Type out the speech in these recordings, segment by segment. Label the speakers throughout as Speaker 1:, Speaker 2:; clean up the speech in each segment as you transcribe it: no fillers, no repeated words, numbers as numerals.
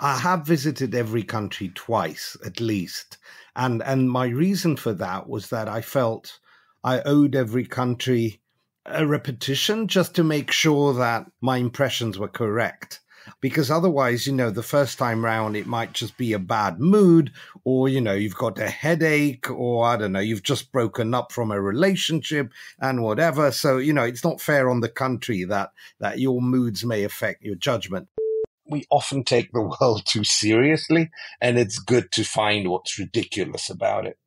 Speaker 1: I have visited every country twice, at least. And my reason for that was that I felt I owed every country a repetition just to make sure that my impressions were correct. Because otherwise, the first time round, it might just be a bad mood, or, you've got a headache, or I don't know, you've just broken up from a relationship and whatever. So, it's not fair on the country that your moods may affect your judgment. We often take the world too seriously, and it's good to find what's ridiculous about it.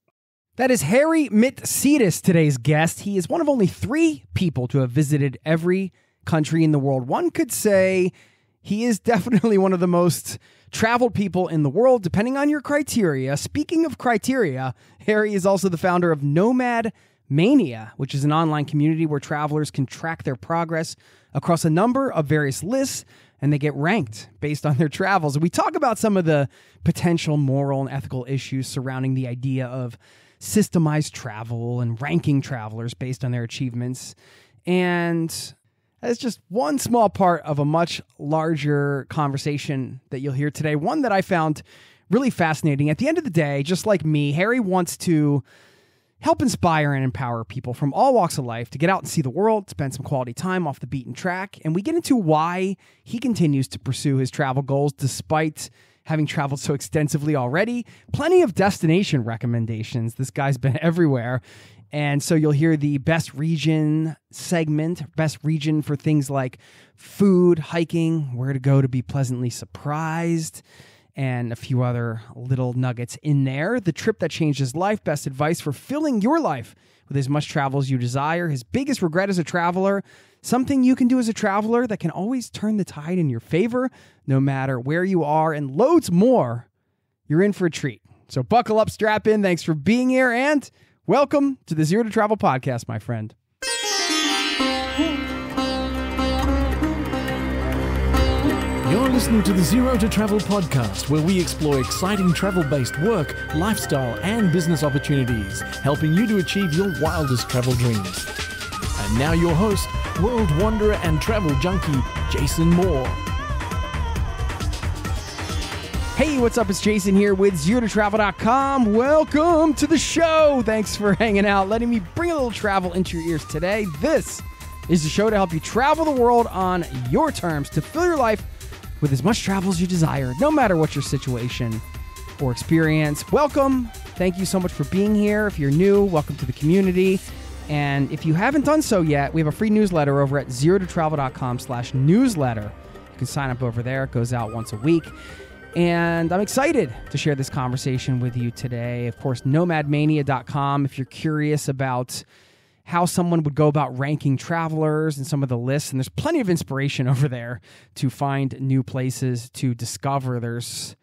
Speaker 2: That is Harry Mitsidis, today's guest. He is one of only 3 people to have visited every country in the world. One could say he is definitely one of the most traveled people in the world, depending on your criteria. Speaking of criteria, Harry is also the founder of NomadMania, which is an online community where travelers can track their progress across a number of various lists, and they get ranked based on their travels. We talk about some of the potential moral and ethical issues surrounding the idea of systemized travel and ranking travelers based on their achievements. And that's just one small part of a much larger conversation that you'll hear today, one that I found really fascinating. At the end of the day, just like me, Harry wants to help inspire and empower people from all walks of life to get out and see the world, spend some quality time off the beaten track. And we get into why he continues to pursue his travel goals despite having traveled so extensively already. Plenty of destination recommendations. This guy's been everywhere. And so you'll hear the best region segment, best region for things like food, hiking, where to go to be pleasantly surprised, and a few other little nuggets in there. The trip that changed his life, best advice for filling your life with as much travel as you desire. His biggest regret as a traveler, something you can do as a traveler that can always turn the tide in your favor, no matter where you are, and loads more. You're in for a treat. So buckle up, strap in. Thanks for being here, and welcome to the Zero to Travel podcast, my friend.
Speaker 3: You're listening to the Zero to Travel podcast, where we explore exciting travel-based work, lifestyle, and business opportunities, helping you to achieve your wildest travel dreams. And now your host, world wanderer and travel junkie, Jason Moore.
Speaker 2: Hey, what's up? It's Jason here with ZeroToTravel.com. Welcome to the show. Thanks for hanging out, letting me bring a little travel into your ears today. This is the show to help you travel the world on your terms, to fill your life with as much travel as you desire, no matter what your situation or experience. Welcome. Thank you so much for being here. If you're new, welcome to the community. And if you haven't done so yet, we have a free newsletter over at ZeroToTravel.com/newsletter. You can sign up over there. It goes out once a week. And I'm excited to share this conversation with you today. Of course, NomadMania.com, if you're curious about how someone would go about ranking travelers and some of the lists. And there's plenty of inspiration over there to find new places to discover. There's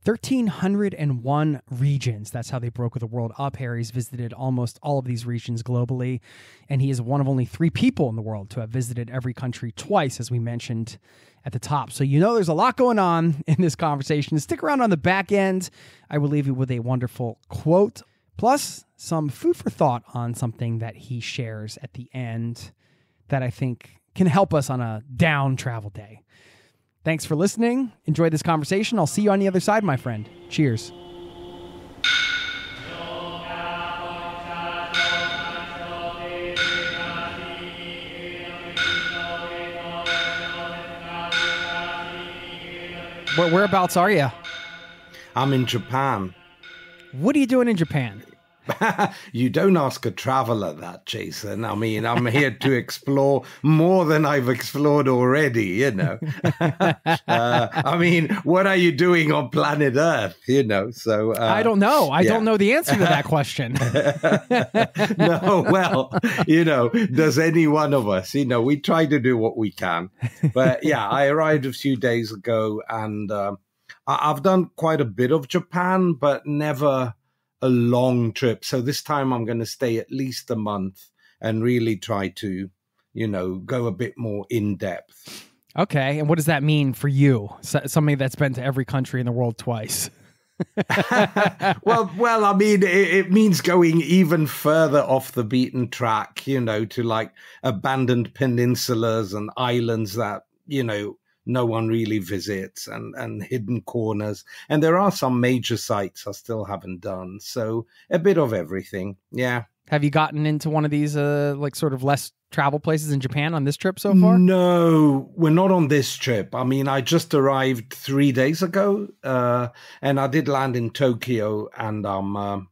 Speaker 2: 1,301 regions. That's how they broke the world up. Harry's visited almost all of these regions globally, and he is one of only 3 people in the world to have visited every country twice, as we mentioned at the top. So there's a lot going on in this conversation. Stick around on the back end. I will leave you with a wonderful quote, plus some food for thought on something that he shares at the end that I think can help us on a down travel day. Thanks for listening. Enjoy this conversation. I'll see you on the other side, my friend. Cheers. Whereabouts are you?
Speaker 1: I'm in Japan.
Speaker 2: What are you doing in Japan?
Speaker 1: You don't ask a traveler that, Jason. I mean, I'm here to explore more than I've explored already, I mean, what are you doing on planet Earth, So
Speaker 2: I don't know. I don't know the answer to that question.
Speaker 1: No, well, does any one of us, we try to do what we can. But yeah, I arrived a few days ago, and I've done quite a bit of Japan, but never a long trip. So this time I'm going to stay at least a month and really try to, go a bit more in depth.
Speaker 2: Okay. And what does that mean for you? Somebody that's been to every country in the world twice.
Speaker 1: Well, I mean, it means going even further off the beaten track, to like abandoned peninsulas and islands that, no one really visits, and hidden corners. And there are some major sites I still haven't done. So a bit of everything. Yeah.
Speaker 2: Have you gotten into one of these like sort of less travel places in Japan on this trip so far?
Speaker 1: No, we're not on this trip. I mean, I just arrived 3 days ago, and I did land in Tokyo, and I'm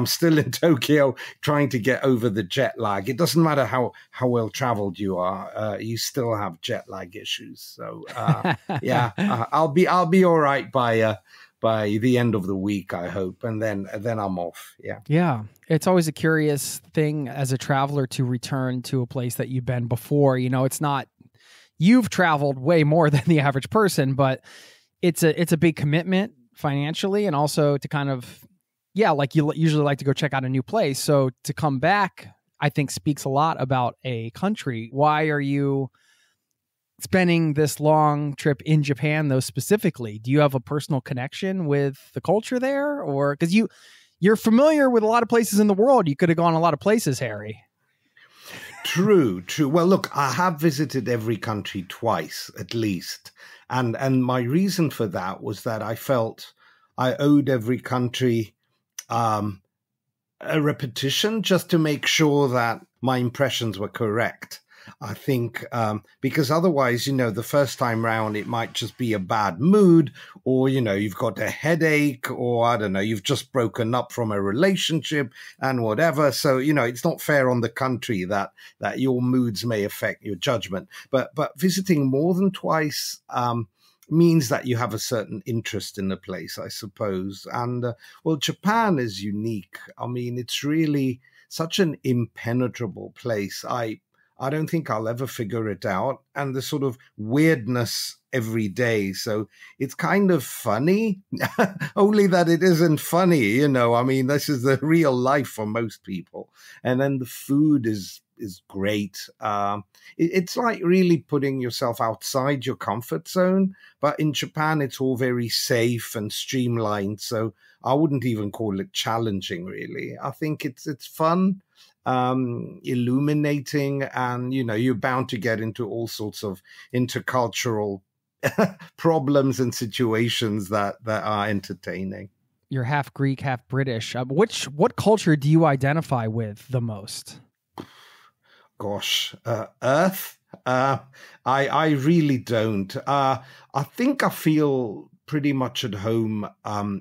Speaker 1: still in Tokyo trying to get over the jet lag. It doesn't matter how well traveled you are, you still have jet lag issues. So I'll be all right by the end of the week, I hope, and then I'm off.
Speaker 2: Yeah. It's always a curious thing as a traveler to return to a place that you've been before. You know, it's not, you've traveled way more than the average person, but it's a big commitment financially, and also to kind of, like you usually like to go check out a new place. So to come back, I think speaks a lot about a country. Why are you spending this long trip in Japan, though, specifically? Do you have a personal connection with the culture there? Or because you're familiar with a lot of places in the world. You could have gone a lot of places, Harry.
Speaker 1: True. Well, look, I have visited every country twice, at least. And my reason for that was that I felt I owed every country a repetition, just to make sure that my impressions were correct. I think because otherwise, the first time round, it might just be a bad mood, or, you've got a headache, or I don't know, you've just broken up from a relationship and whatever. So, it's not fair on the country that your moods may affect your judgment. But visiting more than twice means that you have a certain interest in the place, I suppose. And Japan is unique. I mean, it's really such an impenetrable place. I don't think I'll ever figure it out. And the sort of weirdness every day. So it's kind of funny, only that it isn't funny, I mean, this is the real life for most people. And then the food is great. It's like really putting yourself outside your comfort zone. But in Japan, it's all very safe and streamlined. So I wouldn't even call it challenging, really. I think it's fun, illuminating, and you're bound to get into all sorts of intercultural problems and situations that are entertaining.
Speaker 2: You're half Greek, half British. What culture do you identify with the most?
Speaker 1: Gosh, Earth. I really don't. I think I feel pretty much at home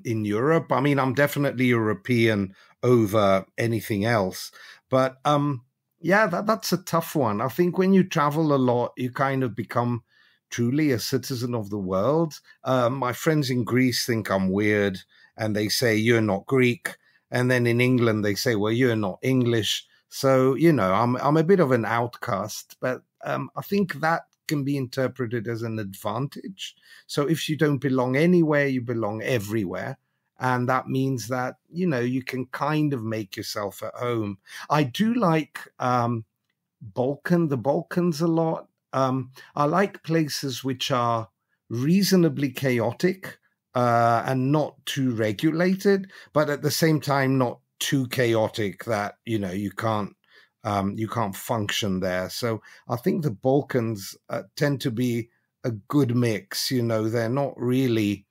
Speaker 1: in Europe. I mean, I'm definitely European over anything else. But that's a tough one. I think when you travel a lot, you kind of become truly a citizen of the world. My friends in Greece think I'm weird, and they say, you're not Greek. And then in England, they say, well, you're not English. So, I'm a bit of an outcast, but I think that can be interpreted as an advantage. So if you don't belong anywhere, you belong everywhere. And that means that, you can kind of make yourself at home. I do like the Balkans a lot. I like places which are reasonably chaotic and not too regulated, but at the same time, not too chaotic that, you can't function there. So I think the Balkans tend to be a good mix. They're not really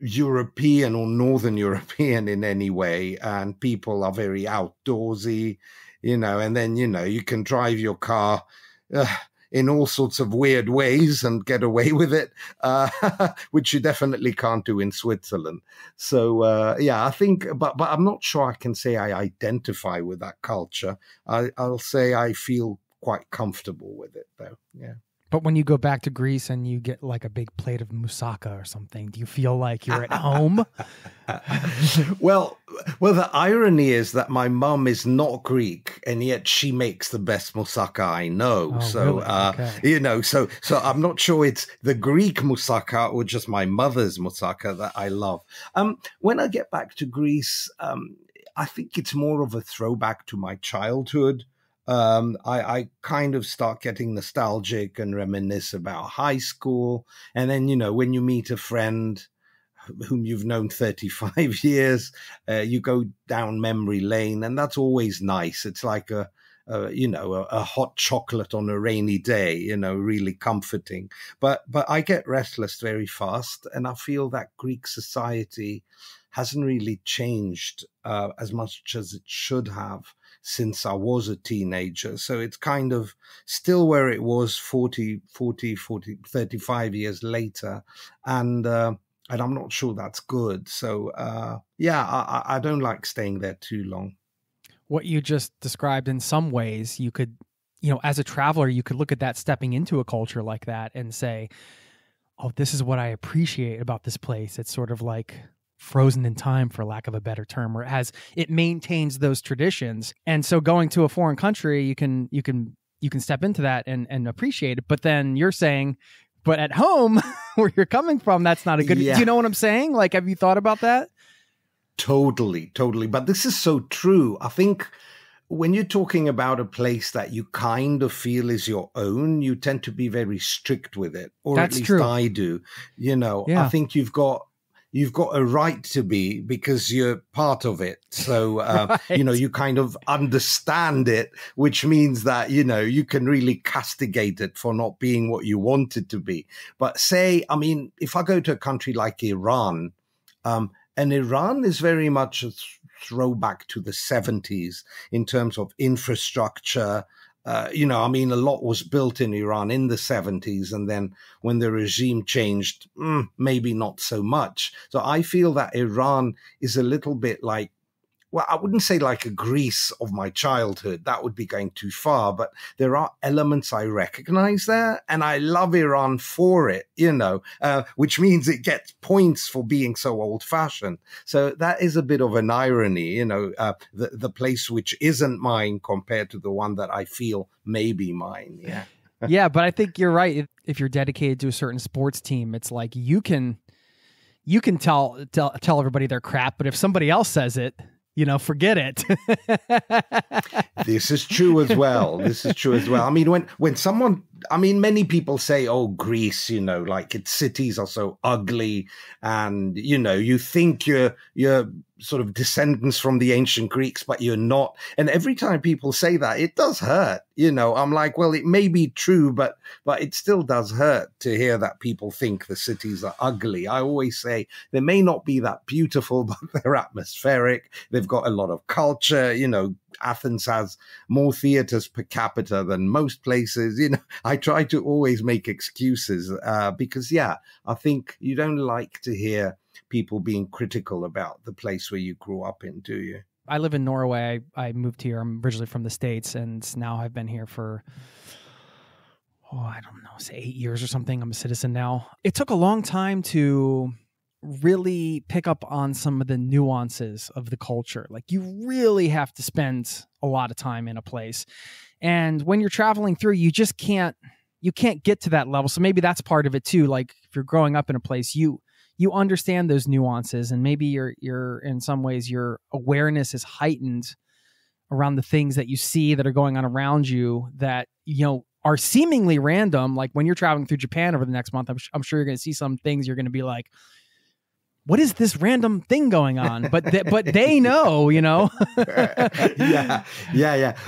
Speaker 1: European or Northern European in any way, and people are very outdoorsy, and then, you can drive your car in all sorts of weird ways and get away with it, which you definitely can't do in Switzerland. So, I think, but I'm not sure I can say I identify with that culture. I'll say I feel quite comfortable with it, though. Yeah.
Speaker 2: But when you go back to Greece and you get like a big plate of moussaka or something, do you feel like you're at home?
Speaker 1: Well, the irony is that my mum is not Greek, and yet she makes the best moussaka I know.
Speaker 2: Oh,
Speaker 1: so,
Speaker 2: really? Okay.
Speaker 1: So I'm not sure it's the Greek moussaka or just my mother's moussaka that I love. When I get back to Greece, I think it's more of a throwback to my childhood. I kind of start getting nostalgic and reminisce about high school. And then, when you meet a friend whom you've known 35 years, you go down memory lane, and that's always nice. It's like a a hot chocolate on a rainy day, really comforting. But I get restless very fast, and I feel that Greek society hasn't really changed as much as it should have since I was a teenager. So it's kind of still where it was 35 years later. And I'm not sure that's good. So, I don't like staying there too long.
Speaker 2: What you just described, in some ways, you could, as a traveler, you could look at that stepping into a culture like that and say, oh, this is what I appreciate about this place. It's sort of like frozen in time, for lack of a better term, where it maintains those traditions. And so going to a foreign country, you can step into that and appreciate it. But then you're saying, but at home where you're coming from, that's not a good,
Speaker 1: Yeah.
Speaker 2: Do you know what I'm saying? Like, have you thought about that?
Speaker 1: Totally. But this is so true. I think when you're talking about a place that you kind of feel is your own, you tend to be very strict with it, or
Speaker 2: That's
Speaker 1: at least
Speaker 2: true.
Speaker 1: I do.
Speaker 2: Yeah.
Speaker 1: I think you've got a right to be, because you're part of it. So,
Speaker 2: Right.
Speaker 1: you kind of understand it, which means that, you can really castigate it for not being what you want it to be. But if I go to a country like Iran, and Iran is very much a throwback to the 70s in terms of infrastructure. A lot was built in Iran in the 70s, and then when the regime changed, maybe not so much. So I feel that Iran is a little bit like, well, I wouldn't say like a Greece of my childhood. That would be going too far. But there are elements I recognize there, and I love Iran for it, which means it gets points for being so old-fashioned. So that is a bit of an irony, the place which isn't mine compared to the one that I feel may be mine. Yeah.
Speaker 2: Yeah, but I think you're right. If you're dedicated to a certain sports team, it's like you can tell everybody they're crap, but if somebody else says it, forget it.
Speaker 1: This is true as well. I mean, when someone, many people say, oh, Greece, like its cities are so ugly, and, you think you're sort of descendants from the ancient Greeks, but you're not. And every time people say that, it does hurt. I'm like, well, it may be true, but it still does hurt to hear that people think the cities are ugly. I always say they may not be that beautiful, but they're atmospheric. They've got a lot of culture. Athens has more theaters per capita than most places. I try to always make excuses because, I think you don't like to hear people being critical about the place where you grew up in, do you?
Speaker 2: I live in Norway. I moved here. I'm originally from the States, and now I've been here for, I don't know, say 8 years or something. I'm a citizen now. It took a long time to really pick up on some of the nuances of the culture. Like, you really have to spend a lot of time in a place. And when you're traveling through, you can't get to that level. So maybe that's part of it too. Like, if you're growing up in a place, you understand those nuances, and maybe you're in some ways your awareness is heightened around the things that you see that are going on around you that, are seemingly random. Like when you're traveling through Japan over the next month, I'm sure you're going to see some things you're going to be like, what is this random thing going on? But they know,
Speaker 1: Yeah.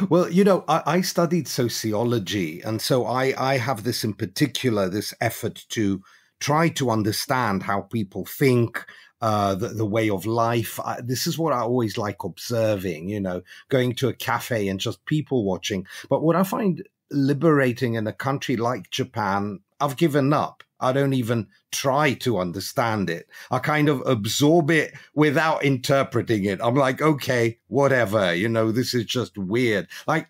Speaker 1: Well, I studied sociology. And so I have this in particular, this effort to try to understand how people think, the way of life. This is what I always like observing, going to a cafe and just people watching. But what I find liberating in a country like Japan, I've given up. I don't even try to understand it. I kind of absorb it without interpreting it. I'm like, okay, whatever, this is just weird. Like,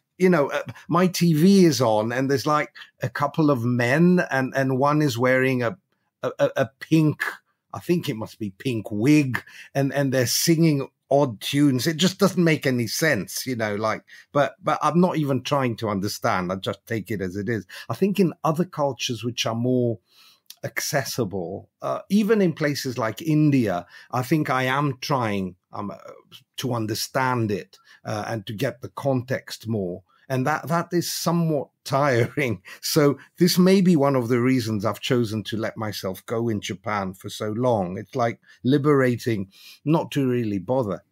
Speaker 1: my TV is on and there's like a couple of men and one is wearing a pink, I think it must be pink wig, and they're singing odd tunes. It just doesn't make any sense, but I'm not even trying to understand. I just take it as it is. I think in other cultures which are more accessible, even in places like India, I think I am trying to understand it and to get the context more. And that is somewhat tiring. So this may be one of the reasons I've chosen to let myself go in Japan for so long. It's like liberating not to really bother.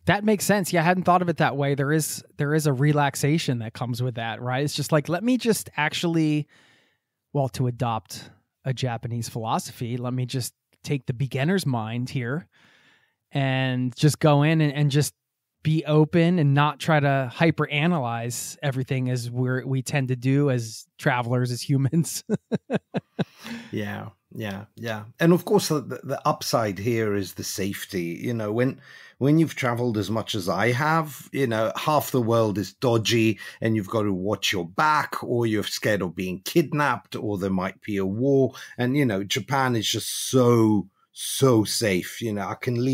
Speaker 2: That makes sense. Yeah, I hadn't thought of it that way. There is a relaxation that comes with that, right? It's just like, let me just actually, well, to adopt a Japanese philosophy, let me just take the beginner's mind here and just go in and just be open and not try to hyper analyze everything as we tend to do as travelers, as humans.
Speaker 1: Yeah. And of course, the upside here is the safety. You know, when you've traveled as much as I have, you know, half the world is dodgy and you've got to watch your back, or you're scared of being kidnapped, or there might be a war. And, you know, Japan is just so safe. You know, I can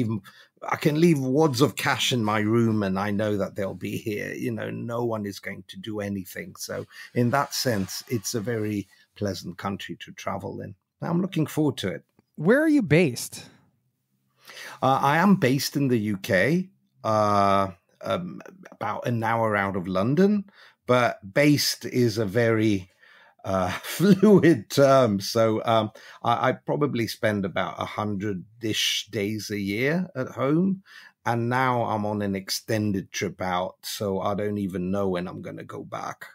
Speaker 1: leave wads of cash in my room and I know that they'll be here. You know, no one is going to do anything. So in that sense, it's a very pleasant country to travel in. I'm looking forward to it.
Speaker 2: Where are you based?
Speaker 1: I am based in the UK, about an hour out of London, but based is a very fluid term. So I probably spend about 100-ish days a year at home. And now I'm on an extended trip out, so I don't even know when I'm going to go back.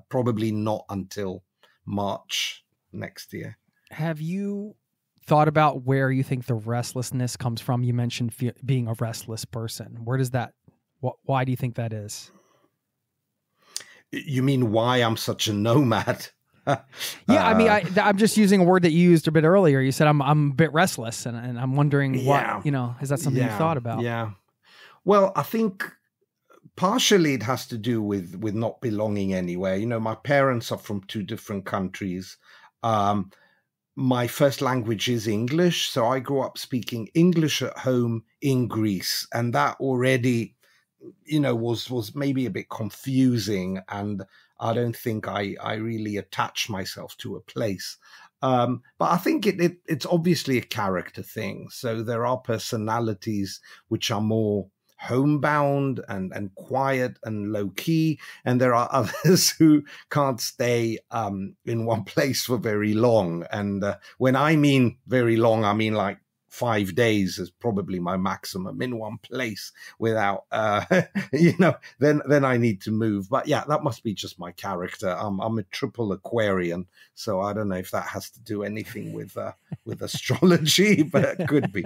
Speaker 1: Probably not until March next year.
Speaker 2: Have you thought about where you think the restlessness comes from? You mentioned being a restless person. Where does that, why do you think that is?
Speaker 1: You mean why I'm such a nomad?
Speaker 2: Yeah, I mean, I'm just using a word that you used a bit earlier. You said I'm a bit restless, and I'm wondering what, you know, is that something you've thought about?
Speaker 1: Yeah. Well, I think partially it has to do with not belonging anywhere. You know, my parents are from two different countries. My first language is English, so I grew up speaking English at home in Greece, and that already, you know, was maybe a bit confusing, and I don't think I really attach myself to a place. But I think it's obviously a character thing. So there are personalities which are more homebound and quiet and low key, and there are others who can't stay in one place for very long. And when I mean very long, I mean like 5 days is probably my maximum in one place without, you know, then I need to move. But yeah, that must be just my character. I'm a triple Aquarian, so I don't know if that has to do anything with astrology, but it could be.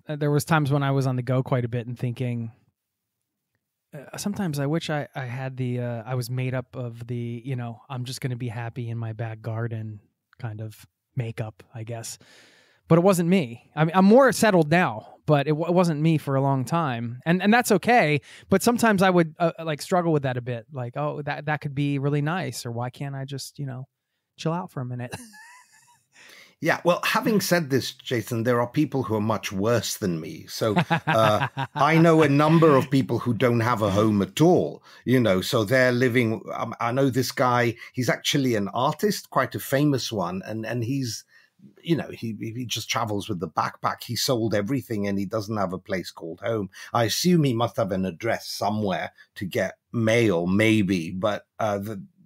Speaker 2: There was times when I was on the go quite a bit and thinking, sometimes I wish I had I was made up of the, you know, I'm just going to be happy in my back garden kind of makeup, I guess. But it wasn't me. I mean, I'm more settled now, but it wasn't me for a long time. And that's okay. But sometimes I would like struggle with that a bit. Like, oh, that could be really nice. Or why can't I just, you know, chill out for a minute?
Speaker 1: Yeah, well, having said this, Jason, there are people who are much worse than me. So I know a number of people who don't have a home at all, you know, so they're living. I know this guy, he's actually an artist, quite a famous one. And he's, you know, he just travels with the backpack. He sold everything and he doesn't have a place called home. I assume he must have an address somewhere to get mail, maybe. But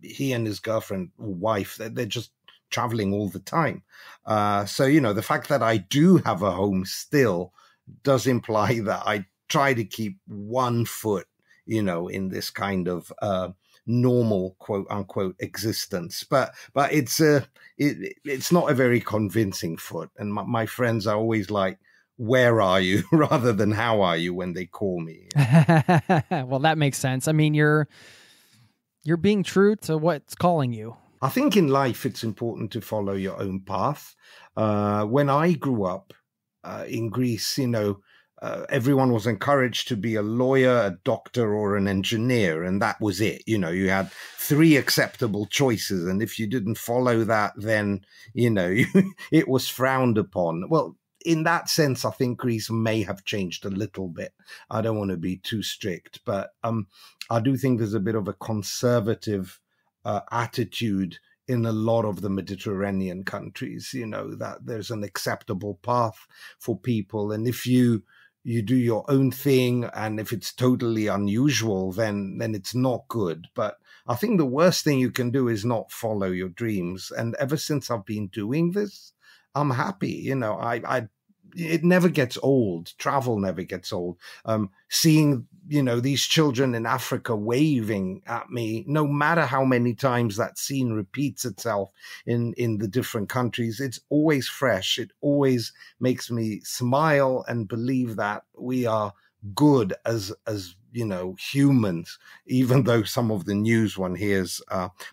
Speaker 1: he and his girlfriend or wife, they're just traveling all the time. So, you know, the fact that I do have a home still does imply that I try to keep one foot, you know, in this kind of normal quote unquote existence. But it's not a very convincing foot. And my friends are always like, where are you rather than how are you when they call me.
Speaker 2: Well, that makes sense. I mean, you're being true to what's calling you.
Speaker 1: I think in life, it's important to follow your own path. When I grew up in Greece, you know, everyone was encouraged to be a lawyer, a doctor, or an engineer, and that was it. You know, you had 3 acceptable choices, and if you didn't follow that, then, you know, it was frowned upon. Well, in that sense, I think Greece may have changed a little bit. I don't want to be too strict, but I do think there's a bit of a conservative attitude in a lot of the Mediterranean countries, you know, that there's an acceptable path for people. And if you do your own thing, and if it's totally unusual, then it's not good. But I think the worst thing you can do is not follow your dreams. And ever since I've been doing this, I'm happy. You know, I it never gets old. Travel never gets old. Seeing, these children in Africa waving at me, no matter how many times that scene repeats itself in the different countries, it's always fresh. It always makes me smile and believe that we are good as humans, even though some of the news one hears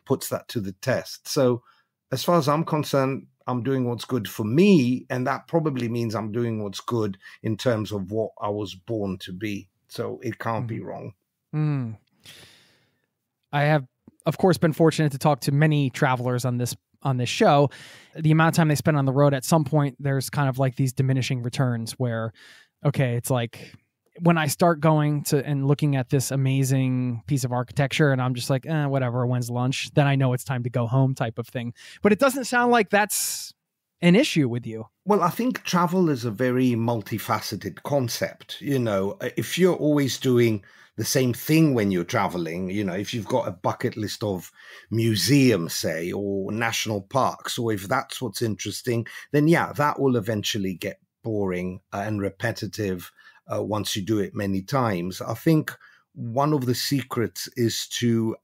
Speaker 1: puts that to the test. So as far as I'm concerned, I'm doing what's good for me, and that probably means I'm doing what's good in terms of what I was born to be. So it can't be wrong.
Speaker 2: I have, of course, been fortunate to talk to many travelers on this show. The amount of time they spend on the road, at some point, there's kind of like these diminishing returns where, okay, it's like when I start going to and looking at this amazing piece of architecture and I'm just like, whatever, when's lunch? Then I know it's time to go home type of thing. But it doesn't sound like that's an issue with you.
Speaker 1: Well, I think travel is a very multifaceted concept. If you're always doing the same thing when you're traveling, if you've got a bucket list of museums, say, or national parks, or if that's what's interesting, then yeah, that will eventually get boring and repetitive once you do it many times. I think one of the secrets is to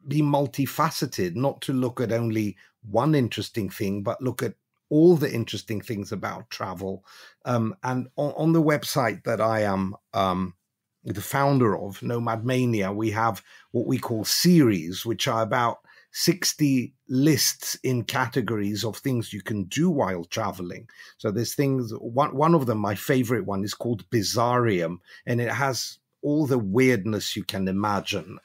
Speaker 1: be multifaceted, not to look at only one interesting thing, but look at all the interesting things about travel. And on the website that I am the founder of, NomadMania, we have what we call series, which are about 60 lists in categories of things you can do while traveling. So there's things, one of them, my favorite one, is called Bizarrium, and it has all the weirdness you can imagine.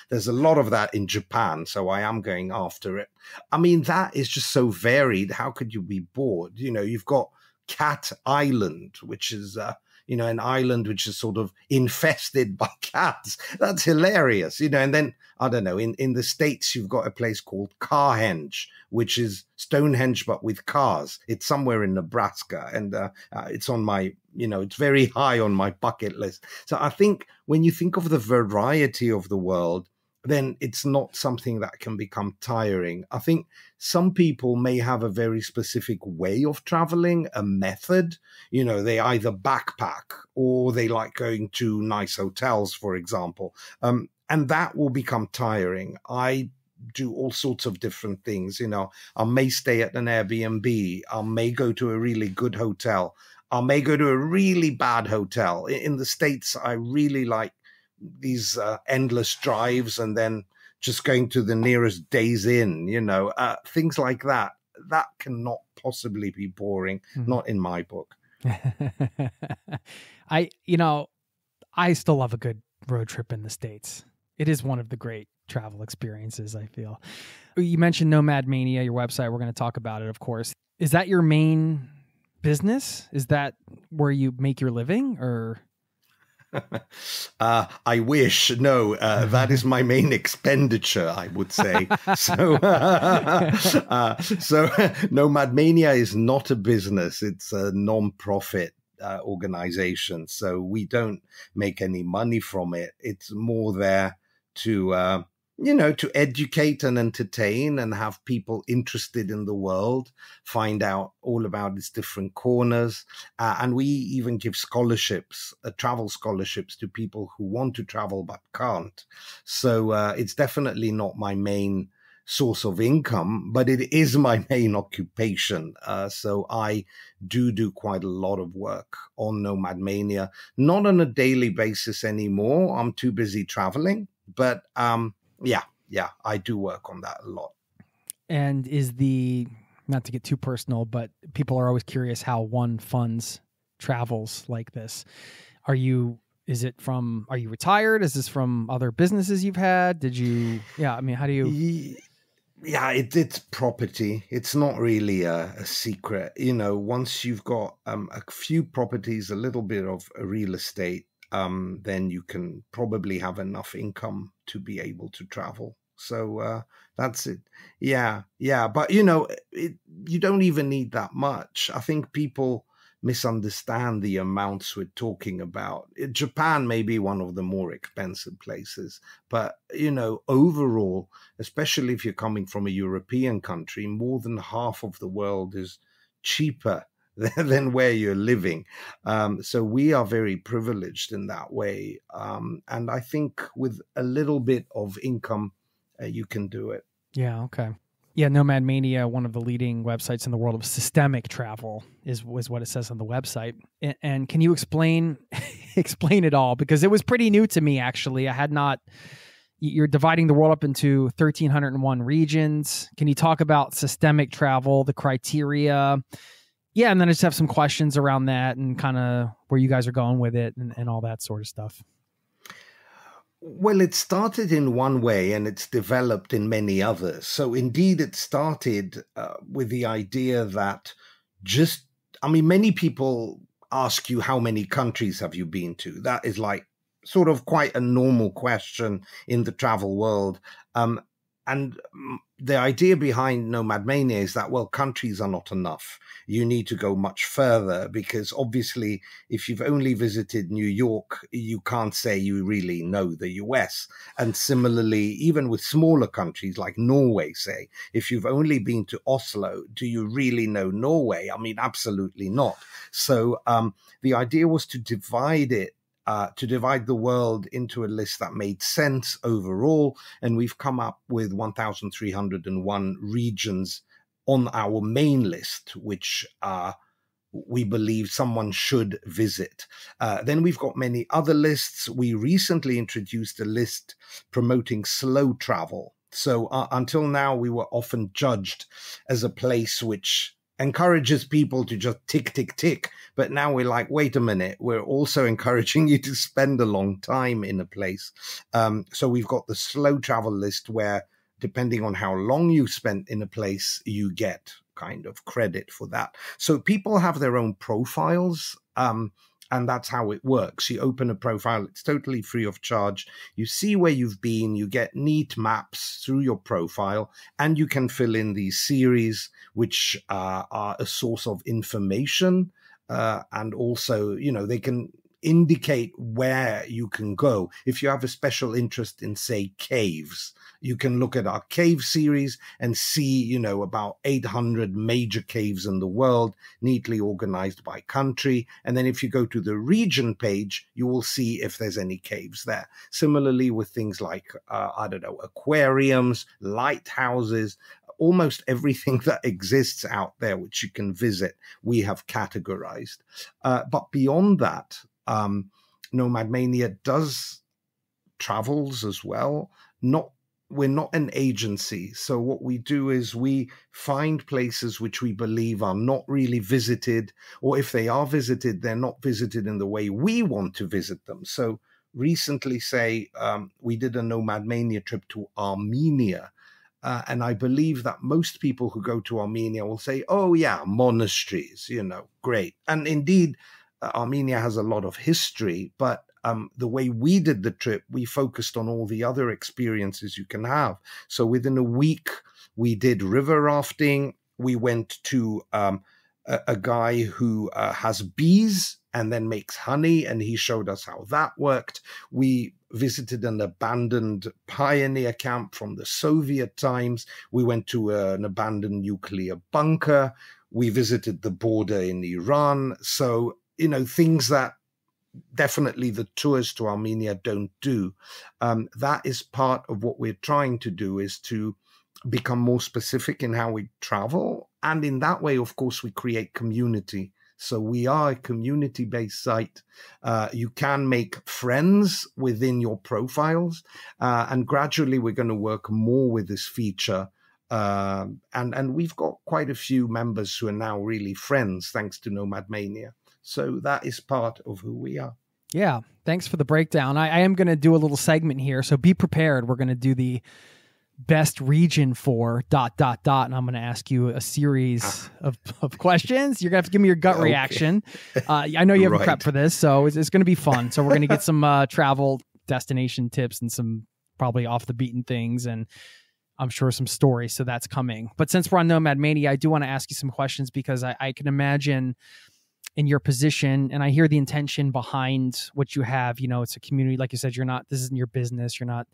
Speaker 1: There's a lot of that in Japan, so I am going after it. I mean, that is just so varied. How could you be bored? You've got Cat Island, which is an island which is sort of infested by cats. That's hilarious, and then, I don't know, in the States, you've got a place called Carhenge, which is Stonehenge, but with cars. It's somewhere in Nebraska, and it's on my, it's very high on my bucket list. So I think when you think of the variety of the world, then it's not something that can become tiring. I think some people may have a very specific way of traveling, a method. They either backpack or they like going to nice hotels, for example. And that will become tiring. I do all sorts of different things. I may stay at an Airbnb. I may go to a really good hotel. I may go to a really bad hotel. In the States, I really like these endless drives and then just going to the nearest Days Inn, things like that. That cannot possibly be boring, not in my book.
Speaker 2: I still love a good road trip in the States. It is one of the great travel experiences, I feel. You mentioned NomadMania, your website. We're going to talk about it, of course. Is that your main business? Is that where you make your living, or?
Speaker 1: I wish. No, that is my main expenditure, I would say. So NomadMania is not a business. It's a non-profit organization. So we don't make any money from it. It's more there to to educate and entertain and have people interested in the world, find out all about its different corners. And we even give scholarships, travel scholarships to people who want to travel but can't. So it's definitely not my main source of income, but it is my main occupation. So I do quite a lot of work on NomadMania, not on a daily basis anymore. I'm too busy traveling, but yeah, I do work on that a lot.
Speaker 2: And not to get too personal, but people are always curious how one funds travels like this. Are you retired? Is this from other businesses you've had? How do you?
Speaker 1: Yeah, it's property. It's not really a secret. Once you've got a few properties, a little bit of real estate, then you can probably have enough income to be able to travel. So that's it. Yeah. But, you don't even need that much. I think people misunderstand the amounts we're talking about. Japan may be one of the more expensive places, but, overall, especially if you're coming from a European country, more than half of the world is cheaper than where you're living. So we are very privileged in that way. And I think with a little bit of income, you can do it.
Speaker 2: Yeah, okay. Yeah, NomadMania, one of the leading websites in the world of systemic travel, is what it says on the website. And can you explain it all? Because it was pretty new to me, actually. I had not. You're dividing the world up into 1,301 regions. Can you talk about systemic travel, the criteria? Yeah, and then I just have some questions around that and kind of where you guys are going with it and all that sort of stuff.
Speaker 1: Well, it started in one way and it's developed in many others. So indeed, it started with the idea that many people ask you, how many countries have you been to? That is like sort of quite a normal question in the travel world. And the idea behind NomadMania is that, well, countries are not enough. You need to go much further because obviously if you've only visited New York, you can't say you really know the US. And similarly, even with smaller countries like Norway, say, if you've only been to Oslo, do you really know Norway? I mean, absolutely not. So the idea was to divide the world into a list that made sense overall. And we've come up with 1,301 regions on our main list, which we believe someone should visit. Then we've got many other lists. We recently introduced a list promoting slow travel. So until now, we were often judged as a place which encourages people to just tick, tick, tick. But now we're like, wait a minute, we're also encouraging you to spend a long time in a place. So we've got the slow travel list where, depending on how long you spent in a place, you get kind of credit for that. So people have their own profiles, and that's how it works. You open a profile, it's totally free of charge. You see where you've been, you get neat maps through your profile, and you can fill in these series, which are a source of information. And also, they can indicate where you can go. If you have a special interest in, say, caves, you can look at our cave series and see, about 800 major caves in the world, neatly organized by country. And then if you go to the region page, you will see if there's any caves there. Similarly with things like, aquariums, lighthouses, almost everything that exists out there which you can visit, we have categorized. But beyond that, NomadMania does travels as well. We're not an agency. So what we do is we find places which we believe are not really visited, or if they are visited, they're not visited in the way we want to visit them. So recently, say, we did a NomadMania trip to Armenia. And I believe that most people who go to Armenia will say, oh, yeah, monasteries, great. And indeed, Armenia has a lot of history, but the way we did the trip, we focused on all the other experiences you can have. So within a week, we did river rafting. We went to a guy who has bees and then makes honey, and he showed us how that worked. We visited an abandoned pioneer camp from the Soviet times. We went to an abandoned nuclear bunker. We visited the border in Iran. So, things that definitely the tours to Armenia don't do. That is part of what we're trying to do, is to become more specific in how we travel. And in that way, of course, we create community. So we are a community-based site. You can make friends within your profiles. And gradually, we're going to work more with this feature. And we've got quite a few members who are now really friends, thanks to NomadMania. So that is part of who we are.
Speaker 2: Yeah, thanks for the breakdown. I am going to do a little segment here, so be prepared. We're going to do the best region for ... and I'm going to ask you a series of questions. You're going to have to give me your gut reaction. I know you haven't prepped for this, so it's going to be fun. So we're going to get some travel destination tips and some probably off the beaten things, and I'm sure some stories. So that's coming. But since we're on NomadMania, I do want to ask you some questions because I can imagine in your position, and I hear the intention behind what you have. It's a community, like you said, this isn't your business. You're not,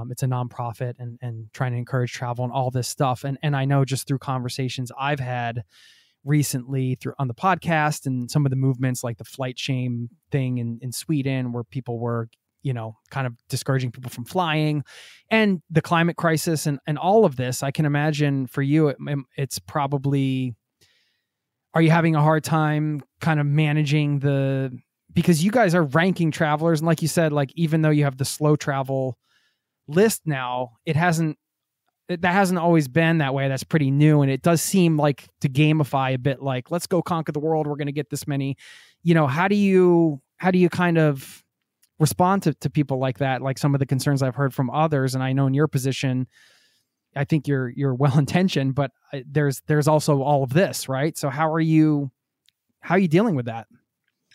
Speaker 2: it's a nonprofit and trying to encourage travel and all this stuff. And I know just through conversations I've had recently on the podcast and some of the movements like the flight shame thing in Sweden, where people were, kind of discouraging people from flying, and the climate crisis and all of this. I can imagine for you, it's probably, are you having a hard time kind of managing because you guys are ranking travelers. And like you said, like, even though you have the slow travel list now, that hasn't always been that way. That's pretty new. And it does seem like to gamify a bit, like, let's go conquer the world. We're going to get this many, how do you kind of respond to people like that? Like some of the concerns I've heard from others. And I know in your position, I think you're well-intentioned, but there's also all of this, right? So how are you dealing with that?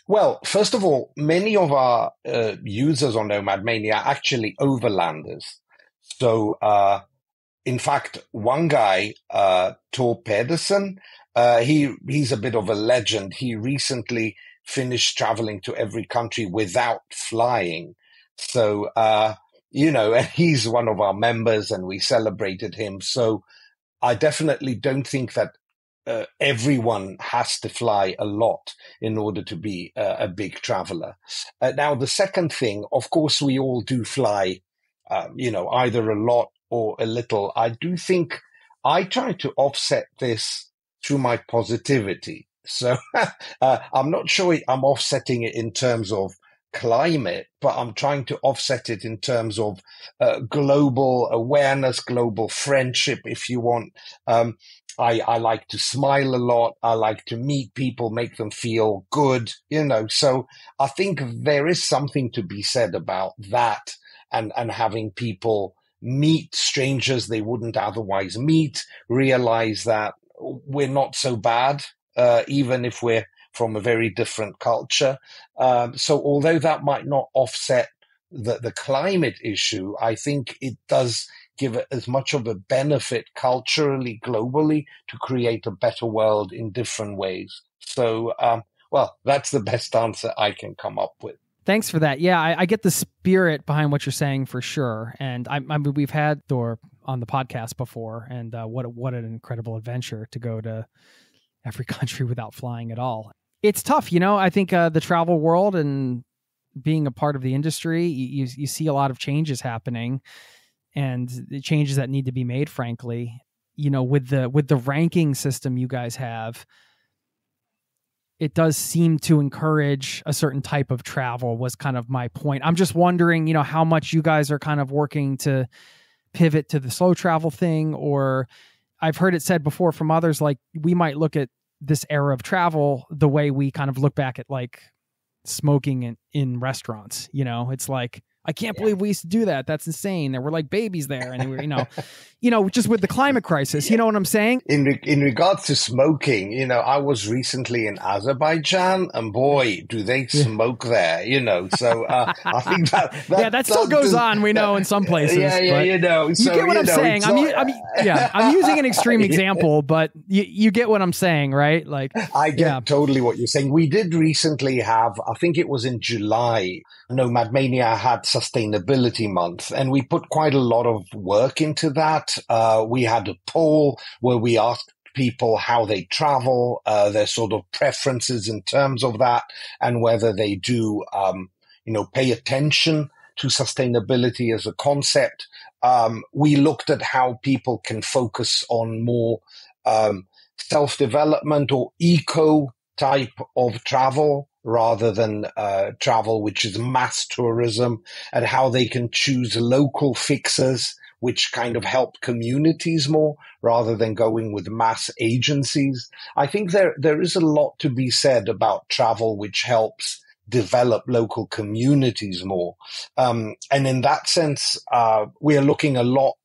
Speaker 1: Well, first of all, many of our users on NomadMania are actually overlanders. So, in fact, one guy, Tor Pedersen, he's a bit of a legend. He recently finished traveling to every country without flying. So, and he's one of our members and we celebrated him. So I definitely don't think that everyone has to fly a lot in order to be a big traveler. Now, the second thing, of course, we all do fly, either a lot or a little. I do think I try to offset this through my positivity. So I'm not sure I'm offsetting it in terms of climate, but I'm trying to offset it in terms of global awareness, global friendship, if you want. I like to smile a lot. I like to meet people, make them feel good, So I think there is something to be said about that and having people meet strangers they wouldn't otherwise meet, realize that we're not so bad, even if we're from a very different culture. So although that might not offset the climate issue, I think it does give it as much of a benefit culturally, globally, to create a better world in different ways. So, that's the best answer I can come up with.
Speaker 2: Thanks for that. Yeah, I get the spirit behind what you're saying for sure. And I mean, we've had Thor on the podcast before, and what an incredible adventure to go to every country without flying at all. It's tough, I think the travel world and being a part of the industry, you see a lot of changes happening, and the changes that need to be made, frankly. With the ranking system you guys have, it does seem to encourage a certain type of travel, was kind of my point. I'm just wondering, how much you guys are kind of working to pivot to the slow travel thing, or I've heard it said before from others, like we might look at this era of travel the way we kind of look back at like smoking in restaurants. It's like, I can't believe we used to do that. That's insane. There were like babies there, and we were, just with the climate crisis. You know what I'm saying? In
Speaker 1: regards to smoking, I was recently in Azerbaijan, and boy, do they smoke there. So I think that
Speaker 2: still goes on. We know in some places.
Speaker 1: So,
Speaker 2: you get what I'm saying. I'm using an extreme example, but you get what I'm saying, right? Like
Speaker 1: I get totally what you're saying. We did recently have, I think it was in July, NomadMania had Sustainability Month, and we put quite a lot of work into that. We had a poll where we asked people how they travel, their sort of preferences in terms of that, and whether they do, pay attention to sustainability as a concept. We looked at how people can focus on more self-development or eco type of travel, rather than travel which is mass tourism, and how they can choose local fixes which kind of help communities more rather than going with mass agencies. I think there is a lot to be said about travel which helps develop local communities more. And in that sense, we are looking a lot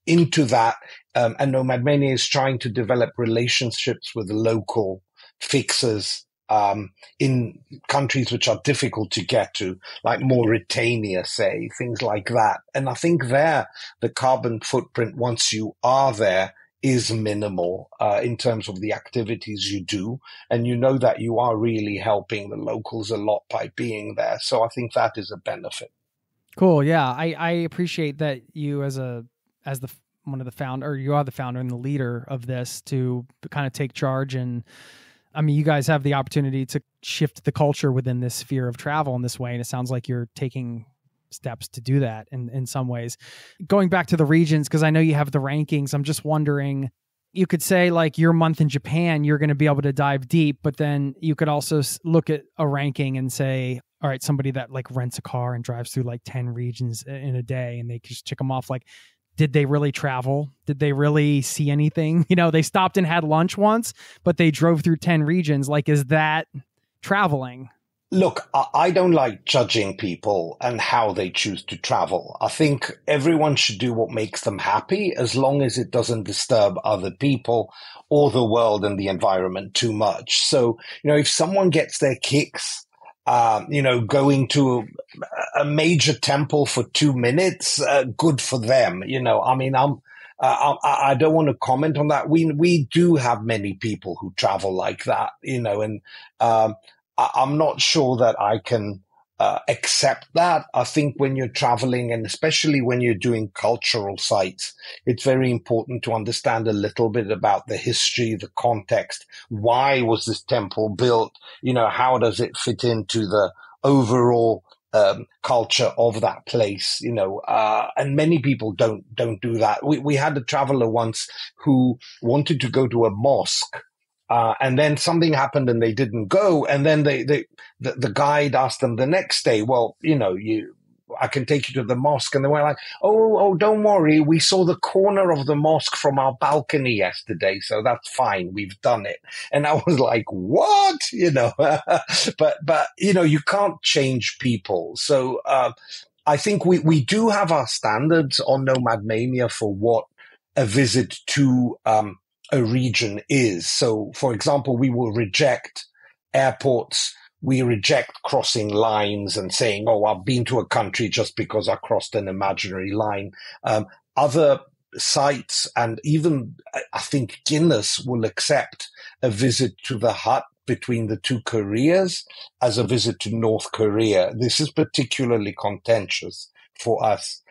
Speaker 1: into that, and NomadMania is trying to develop relationships with local fixers in countries which are difficult to get to, like Mauritania, say, things like that. And I think there, the carbon footprint, once you are there, is minimal in terms of the activities you do. And you know that you are really helping the locals a lot by being there. So I think that is a benefit.
Speaker 2: Cool. Yeah. I appreciate that you as the one of the founder, or you are the founder and the leader of this, to kind of take charge. And I mean, you guys have the opportunity to shift the culture within this sphere of travel in this way. And it sounds like you're taking steps to do that in some ways. Going back to the regions, because I know you have the rankings, I'm just wondering, you could say like your month in Japan, you're going to be able to dive deep, but then you could also look at a ranking and say, all right, somebody that like rents a car and drives through like 10 regions in a day, and they just check them off. Like, did they really travel? Did they really see anything? You know, they stopped and had lunch once, but they drove through 10 regions. Like, is that traveling?
Speaker 1: Look, I don't like judging people and how they choose to travel. I think everyone should do what makes them happy, as long as it doesn't disturb other people or the world and the environment too much. So, you know, if someone gets their kicks, going to a major temple for 2 minutes, good for them. You know, I mean, I don't want to comment on that. We do have many people who travel like that, you know, and I'm not sure that I can accept that. I think when you're traveling, and especially when you're doing cultural sites, it's very important to understand a little bit about the history, the context. Why was this temple built? You know, how does it fit into the overall culture of that place? You know, and many people don't do that. We had a traveler once who wanted to go to a mosque. And then something happened and they didn't go. And then the guide asked them the next day, well, you know, I can take you to the mosque. And they were like, oh, don't worry. We saw the corner of the mosque from our balcony yesterday. So that's fine. We've done it. And I was like, what? You know, but, you know, you can't change people. So, I think we do have our standards on NomadMania for what a visit to, a region is. So, for example, we will reject airports. We reject crossing lines and saying, oh, I've been to a country just because I crossed an imaginary line. Other sites, and even I think Guinness will accept a visit to the hut between the two Koreas as a visit to North Korea. This is particularly contentious for us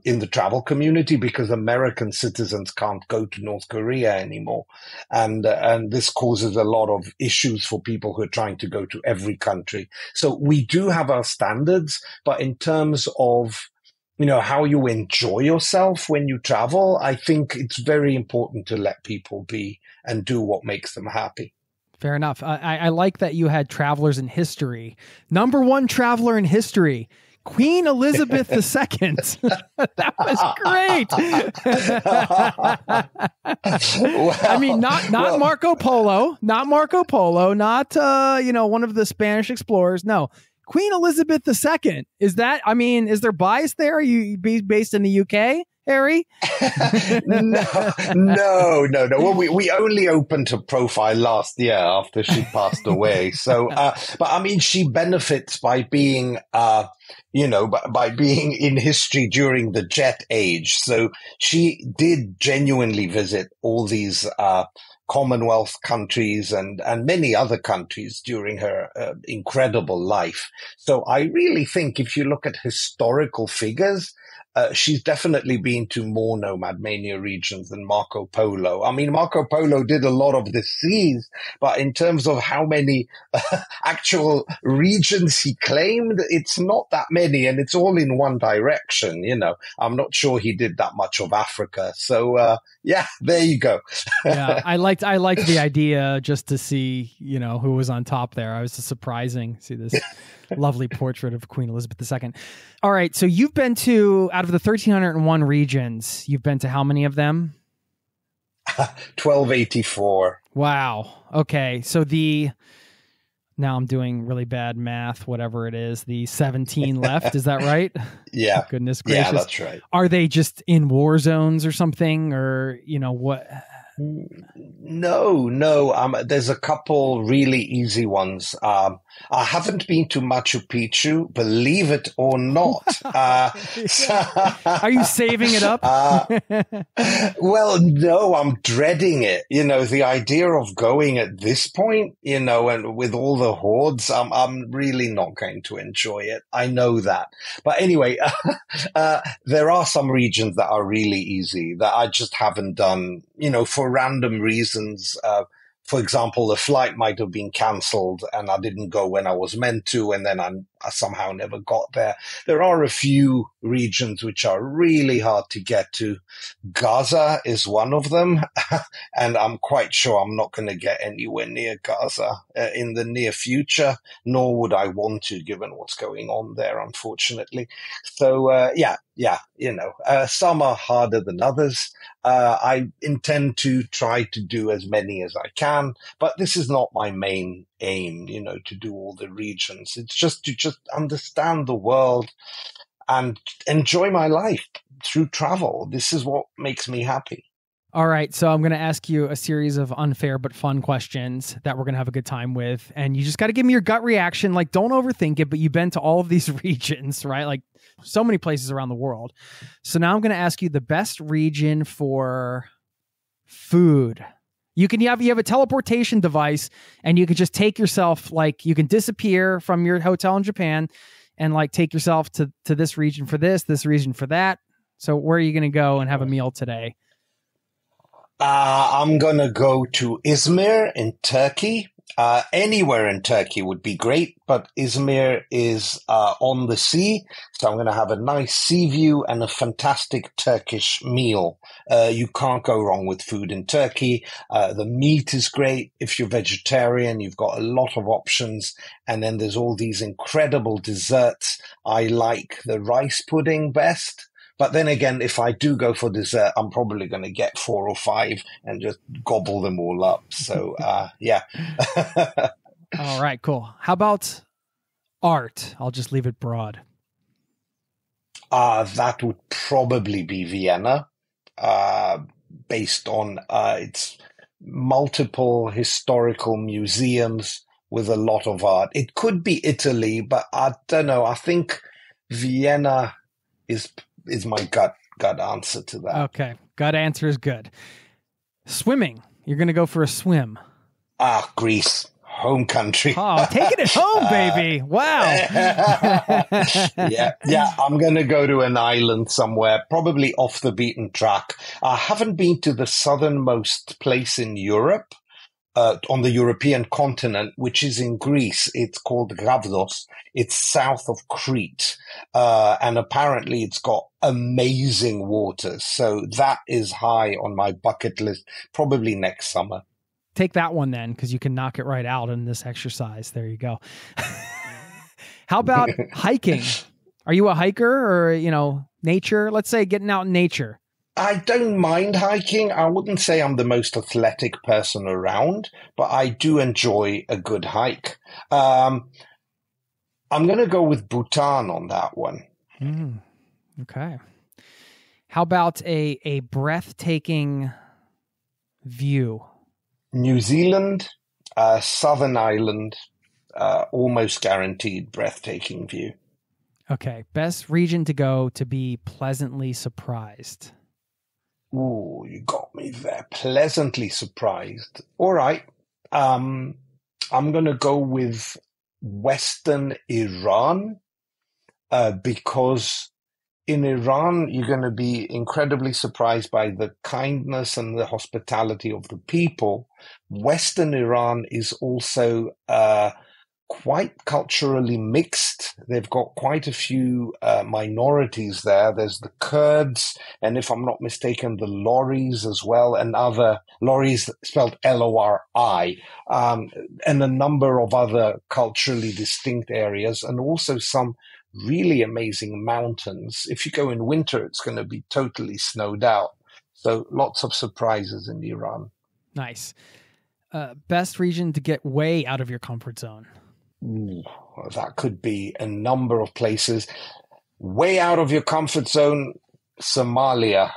Speaker 1: in the travel community, because American citizens can't go to North Korea anymore. And this causes a lot of issues for people who are trying to go to every country. So we do have our standards, but in terms of, you know, how you enjoy yourself when you travel, I think it's very important to let people be and do what makes them happy.
Speaker 2: Fair enough. I like that you had travelers in history. Number one traveler in history, Queen Elizabeth II. That was great.
Speaker 1: Well,
Speaker 2: I mean, not Marco Polo, not one of the Spanish explorers. No, Queen Elizabeth II. Is there bias there? Are you based in the UK, Harry?
Speaker 1: No. Well, we only opened her profile last year after she passed away. So, but I mean, she benefits by being, by being in history during the Jet Age. So she did genuinely visit all these, Commonwealth countries and many other countries during her incredible life. So I really think if you look at historical figures, she's definitely been to more NomadMania regions than Marco Polo. I mean, Marco Polo did a lot of the seas, but in terms of how many actual regions he claimed, it's not that many, and it's all in one direction. You know, I'm not sure he did that much of Africa. So, yeah, there you go.
Speaker 2: Yeah, I liked the idea just to see, you know, who was on top there. I was surprising. See this lovely portrait of Queen Elizabeth II. All right, so you've been to, out of the 1,301 regions, you've been to how many of them?
Speaker 1: 1284.
Speaker 2: Wow. Okay, so now I'm doing really bad math, whatever it is, the 17 left, is that right?
Speaker 1: Yeah.
Speaker 2: Goodness gracious.
Speaker 1: Yeah, that's right.
Speaker 2: Are they just in war zones or something, or, you know, what?
Speaker 1: No. There's a couple really easy ones. I haven't been to Machu Picchu, believe it or not.
Speaker 2: Are you saving it up?
Speaker 1: Well, no, I'm dreading it. The idea of going at this point, and with all the hordes, I'm really not going to enjoy it. I know that. But anyway, there are some regions that are really easy that I just haven't done, for random reasons. For example, the flight might have been cancelled and I didn't go when I was meant to, and then I somehow never got there. There are a few regions which are really hard to get to. Gaza is one of them, and I'm quite sure I'm not going to get anywhere near Gaza in the near future, nor would I want to, given what's going on there, unfortunately. So, some are harder than others. I intend to try to do as many as I can, but this is not my main aim, to do all the regions. It's just to understand the world and enjoy my life through travel. This is what makes me happy.
Speaker 2: All right, so I'm going to ask you a series of unfair but fun questions that we're going to have a good time with, and you just got to give me your gut reaction. Like, don't overthink it, but you've been to all of these regions, right? Like, so many places around the world. So now I'm going to ask you the best region for food. You have a teleportation device, and you can just take yourself, like, you can disappear from your hotel in Japan and like take yourself to this region for this region for that. So where are you going to go and have a meal today?
Speaker 1: I'm going to go to Izmir in Turkey. Anywhere in Turkey would be great, but Izmir is on the sea, so I'm going to have a nice sea view and a fantastic Turkish meal. You can't go wrong with food in Turkey. The meat is great. If you're vegetarian, you've got a lot of options, and then there's all these incredible desserts. I like the rice pudding best. But then again, if I do go for dessert, I'm probably going to get 4 or 5 and just gobble them all up. So, yeah.
Speaker 2: All right, cool. How about art? I'll just leave it broad.
Speaker 1: That would probably be Vienna, based on its multiple historical museums with a lot of art. It could be Italy, but I don't know. I think Vienna is my gut answer to that.
Speaker 2: Okay. Gut answer is good. Swimming. You're going to go for a swim.
Speaker 1: Greece. Home country.
Speaker 2: Oh, taking it home, baby. Wow.
Speaker 1: Yeah. I'm going to go to an island somewhere, probably off the beaten track. I haven't been to the southernmost place in Europe, on the European continent, which is in Greece. It's called Gravdos. It's south of Crete. And apparently it's got amazing waters. So that is high on my bucket list, probably next summer.
Speaker 2: Take that one then, because you can knock it right out in this exercise. There you go. How about hiking? Are you a hiker or, nature? Let's say getting out in nature.
Speaker 1: I don't mind hiking. I wouldn't say I'm the most athletic person around, but I do enjoy a good hike. I'm going to go with Bhutan on that one.
Speaker 2: Okay. How about a breathtaking view?
Speaker 1: New Zealand, Southern Island, almost guaranteed breathtaking view.
Speaker 2: Okay. Best region to go to be pleasantly surprised.
Speaker 1: Ooh, you got me there. Pleasantly surprised. All right. I'm going to go with Western Iran, because in Iran, you're going to be incredibly surprised by the kindness and the hospitality of the people. Western Iran is also quite culturally mixed. They've got quite a few minorities there. There's the Kurds, and if I'm not mistaken, the Loris as well, and other Loris spelled Lori, and a number of other culturally distinct areas, and also some really amazing mountains. If you go in winter, it's going to be totally snowed out. So lots of surprises in Iran.
Speaker 2: Nice. Best region to get way out of your comfort zone?
Speaker 1: Ooh, that could be a number of places. Way out of your comfort zone, Somalia.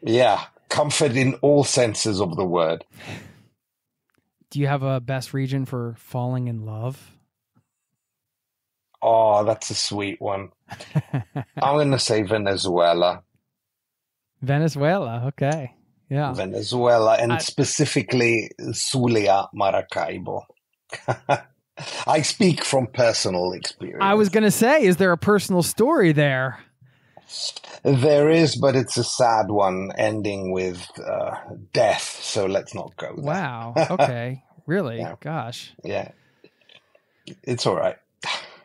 Speaker 1: Yeah, comfort in all senses of the word.
Speaker 2: Do you have a best region for falling in love?
Speaker 1: Oh, that's a sweet one. I'm going to say Venezuela.
Speaker 2: Venezuela, okay. Yeah.
Speaker 1: Venezuela, and specifically Zulia, Maracaibo. I speak from personal experience.
Speaker 2: I was going to say, is there a personal story there?
Speaker 1: There is, but it's a sad one, ending with death. So let's not go there.
Speaker 2: Wow. Okay. Really?
Speaker 1: Yeah.
Speaker 2: Gosh.
Speaker 1: Yeah. It's all right.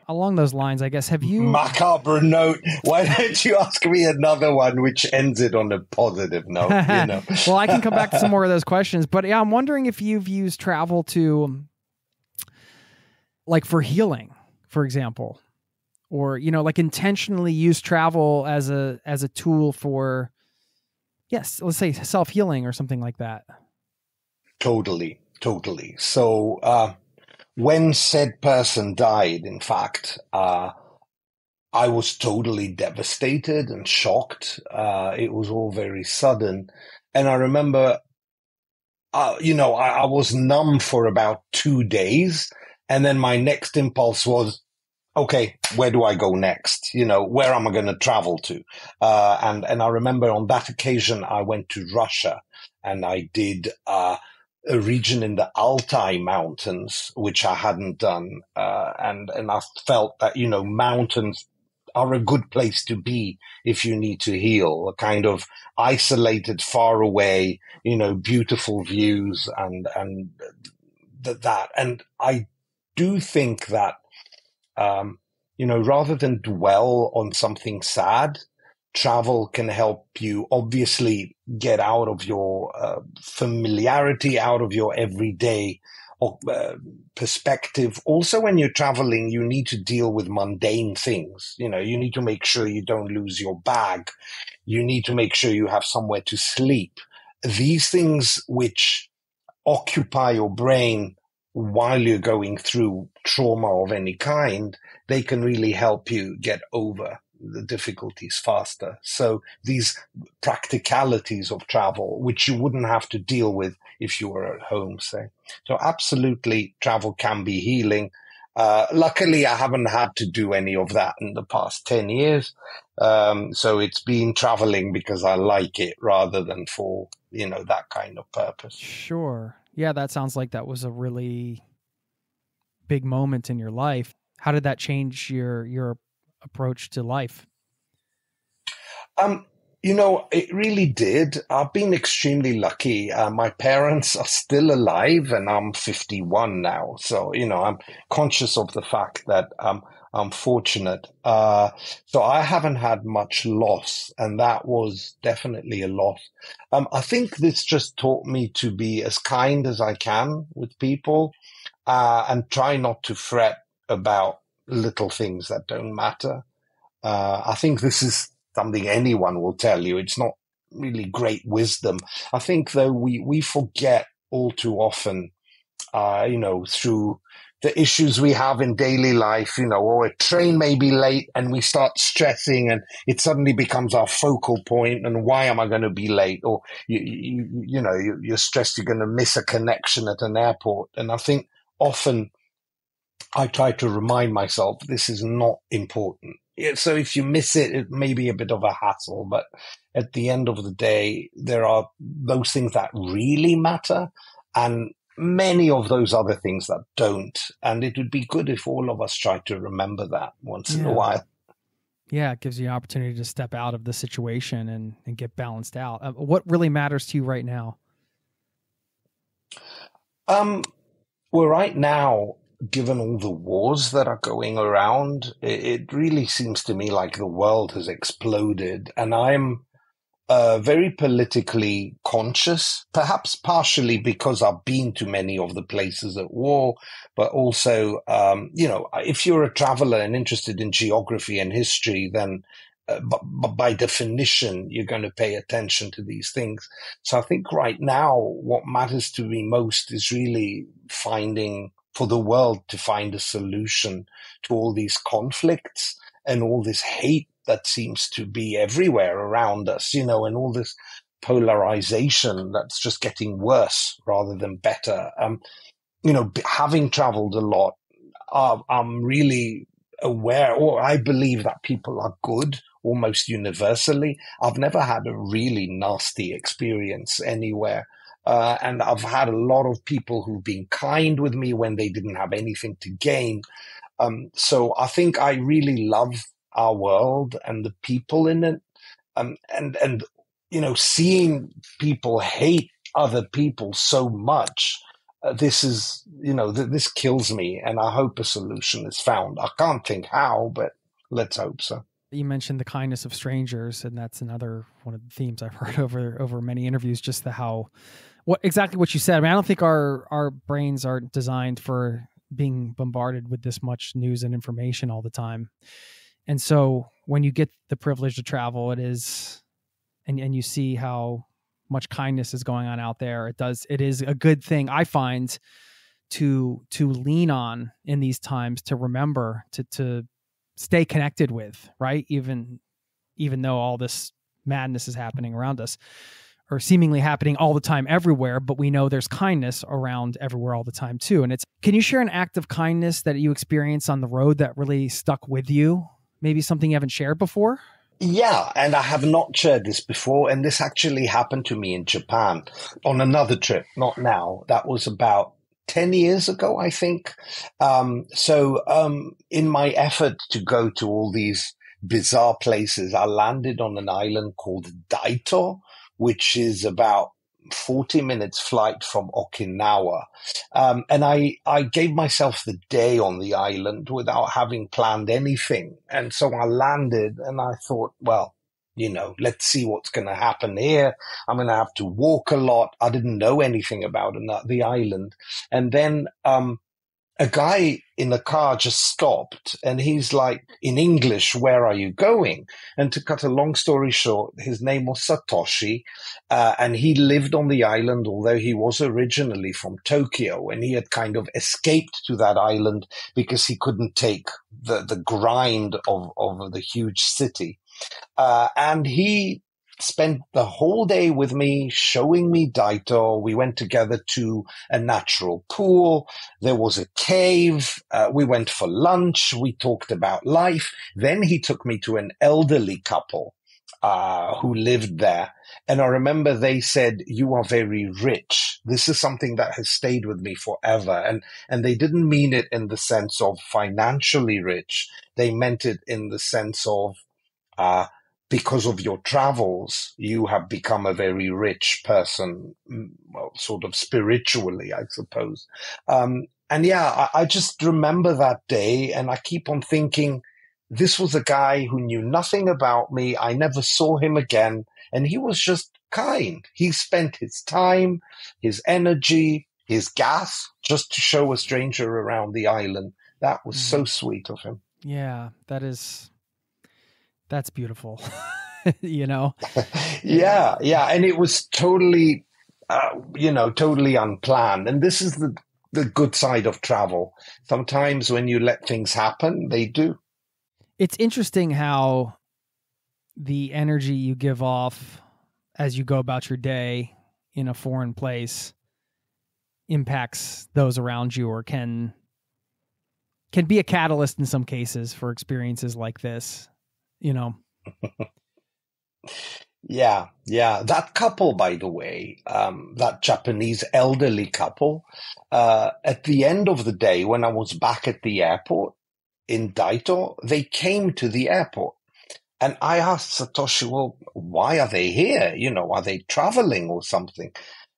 Speaker 2: Along those lines, I guess, have you...
Speaker 1: Macabre note. Why don't you ask me another one which ends it on a positive note? You know?
Speaker 2: Well, I can come back to some more of those questions. But yeah, I'm wondering if you've used travel to, like, for healing, for example. Or, you know, like intentionally use travel as a tool for, yes, let's say self-healing or something like that.
Speaker 1: Totally. So when said person died, in fact, I was totally devastated and shocked. It was all very sudden. And I remember, I was numb for about 2 days. And then my next impulse was, okay, where do I go next? You know, where am I going to travel to? And I remember on that occasion, I went to Russia and I did a region in the Altai Mountains, which I hadn't done. And I felt that, you know, mountains are a good place to be if you need to heal, a kind of isolated, far away, you know, beautiful views and that. And I do think that, rather than dwell on something sad, travel can help you obviously get out of your familiarity, out of your everyday perspective. Also, when you're traveling, you need to deal with mundane things. You know, you need to make sure you don't lose your bag. You need to make sure you have somewhere to sleep. These things which occupy your brain while you're going through trauma of any kind, they can really help you get over the difficulties faster. So these practicalities of travel, which you wouldn't have to deal with if you were at home, say. So absolutely, travel can be healing. Luckily, I haven't had to do any of that in the past 10 years. So it's been traveling because I like it rather than for, that kind of purpose.
Speaker 2: Sure. Yeah, that sounds like that was a really big moment in your life. How did that change your approach to life?
Speaker 1: It really did. I've been extremely lucky. My parents are still alive and I'm 51 now. So, I'm conscious of the fact that I'm fortunate. So I haven't had much loss, and that was definitely a loss. I think this just taught me to be as kind as I can with people, and try not to fret about little things that don't matter. I think this is something anyone will tell you. It's not really great wisdom. I think, though, we forget all too often, through the issues we have in daily life, or a train may be late and we start stressing and it suddenly becomes our focal point. And why am I going to be late? Or, you're stressed you're going to miss a connection at an airport. And I think often I try to remind myself this is not important. So if you miss it, it may be a bit of a hassle, but at the end of the day, there are those things that really matter and many of those other things that don't. And it would be good if all of us tried to remember that once in a while.
Speaker 2: Yeah, it gives you an opportunity to step out of the situation and get balanced out. What really matters to you right now?
Speaker 1: Well, right now, given all the wars that are going around, it really seems to me like the world has exploded. And I'm very politically conscious, perhaps partially because I've been to many of the places at war, but also, if you're a traveler and interested in geography and history, then by definition, you're going to pay attention to these things. So I think right now, what matters to me most is really for the world to find a solution to all these conflicts and all this hate that seems to be everywhere around us, and all this polarization that's just getting worse rather than better. Having traveled a lot, I'm really aware, or I believe that people are good almost universally. I've never had a really nasty experience anywhere. And I've had a lot of people who've been kind with me when they didn't have anything to gain. So I think I really love our world and the people in it. And seeing people hate other people so much, this kills me, and I hope a solution is found. I can't think how, but let's hope so.
Speaker 2: You mentioned the kindness of strangers, and that's another one of the themes I've heard over many interviews, just exactly what you said. I mean, I don't think our brains are designed for being bombarded with this much news and information all the time. And so when you get the privilege to travel, it is, and you see how much kindness is going on out there, it is a good thing, I find, to lean on in these times, to remember to stay connected with, right? Even though all this madness is happening around us, or seemingly happening all the time everywhere, but we know there's kindness around everywhere all the time too. And can you share an act of kindness that you experienced on the road that really stuck with you? Maybe something you haven't shared before?
Speaker 1: Yeah, and I have not shared this before, and this actually happened to me in Japan on another trip, not now. That was about 10 years ago, I think. In my effort to go to all these bizarre places, I landed on an island called Daito, which is about 40 minutes flight from Okinawa. And I gave myself the day on the island without having planned anything. And so I landed and I thought, well, let's see what's going to happen here. I'm going to have to walk a lot. I didn't know anything about the island. And then a guy in the car just stopped, and he's like, in English, "Where are you going?" And to cut a long story short, his name was Satoshi, and he lived on the island, although he was originally from Tokyo, and he had kind of escaped to that island because he couldn't take the grind of the huge city. And he spent the whole day with me, showing me Daito. We went together to a natural pool. There was a cave. We went for lunch. We talked about life. Then he took me to an elderly couple who lived there. And I remember they said, "You are very rich." This is something that has stayed with me forever. And they didn't mean it in the sense of financially rich. They meant it in the sense of, because of your travels, you have become a very rich person, well, sort of spiritually, I suppose. I just remember that day, and I keep on thinking, this was a guy who knew nothing about me. I never saw him again, and he was just kind. He spent his time, his energy, his gas, just to show a stranger around the island. That was so sweet of him.
Speaker 2: Yeah, that's beautiful.
Speaker 1: Yeah. And it was totally, totally unplanned. And this is the good side of travel. Sometimes when you let things happen, they do.
Speaker 2: It's interesting how the energy you give off as you go about your day in a foreign place impacts those around you, or can be a catalyst in some cases for experiences like this,
Speaker 1: Yeah. That couple, by the way, that Japanese elderly couple, at the end of the day, when I was back at the airport in Daito, they came to the airport. And I asked Satoshi, well, why are they here? Are they traveling or something?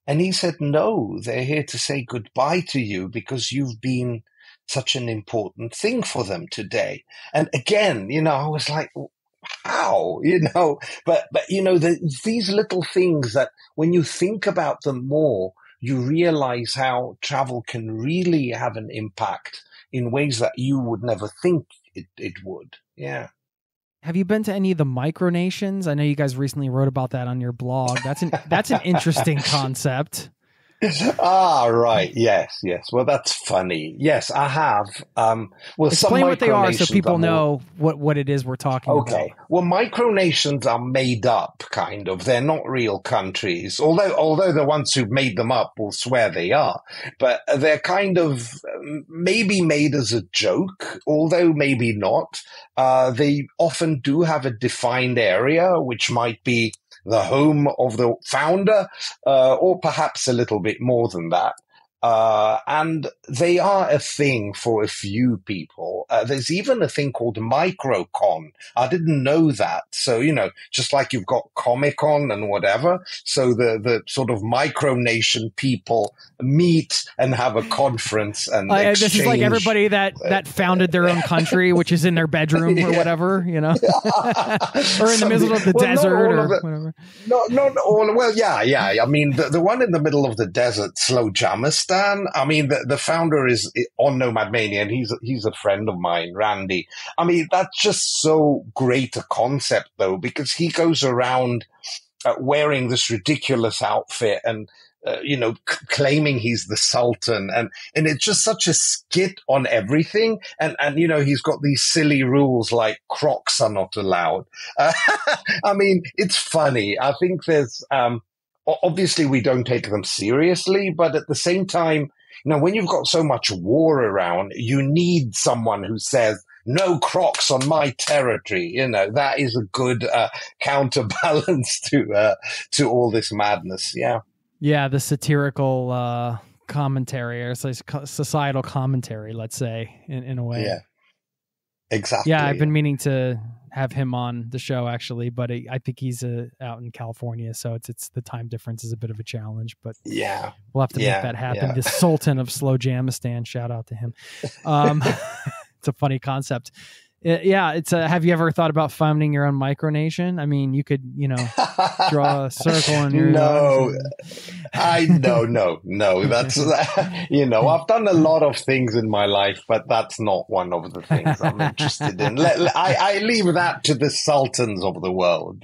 Speaker 1: And he said, no, they're here to say goodbye to you because you've been such an important thing for them today. And again, I was like, how, but these little things that when you think about them more, you realize how travel can really have an impact in ways that you would never think it would. Yeah.
Speaker 2: Have you been to any of the micronations? I know you guys recently wrote about that on your blog. That's an interesting concept.
Speaker 1: Right. Yes. Well, that's funny. Yes, I have. Well,
Speaker 2: explain what they are so people
Speaker 1: more...
Speaker 2: know what it is we're talking about.
Speaker 1: Okay. Well, micronations are made up, kind of. They're not real countries, although the ones who've made them up will swear they are. But they're kind of maybe made as a joke, although maybe not. They often do have a defined area, which might be the home of the founder, or perhaps a little bit more than that. And they are a thing for a few people. There's even a thing called MicroCon. I didn't know that. So, just like you've got Comic-Con and whatever. So the sort of micronation people meet and have a conference and exchange.
Speaker 2: This is like everybody that founded their own country, which is in their bedroom or whatever, or in the middle of the desert or whatever.
Speaker 1: Not all. Well, yeah. I mean, the one in the middle of the desert, Slowjamistan. I mean, the founder is on NomadMania, and he's a friend of mine, Randy. I mean, that's just so great a concept, though, because he goes around wearing this ridiculous outfit and claiming he's the Sultan, and it's just such a skit on everything. And he's got these silly rules like Crocs are not allowed. I mean, it's funny. I think there's obviously we don't take them seriously, but at the same time, when you've got so much war around, you need someone who says, no Crocs on my territory. That is a good counterbalance to all this madness. Yeah.
Speaker 2: Yeah, the satirical commentary, or societal commentary, let's say, in a way.
Speaker 1: Yeah, exactly.
Speaker 2: Yeah, I've been meaning to have him on the show, actually, but I think he's out in California, so it's the time difference is a bit of a challenge. But
Speaker 1: yeah,
Speaker 2: we'll have to make that happen.
Speaker 1: Yeah.
Speaker 2: The Sultan of Slowjamistan, shout out to him. It's a funny concept. Yeah, it's have you ever thought about founding your own micronation? I mean, you could, draw a circle in your
Speaker 1: no. That's I've done a lot of things in my life, but that's not one of the things I'm interested in. I leave that to the sultans of the world.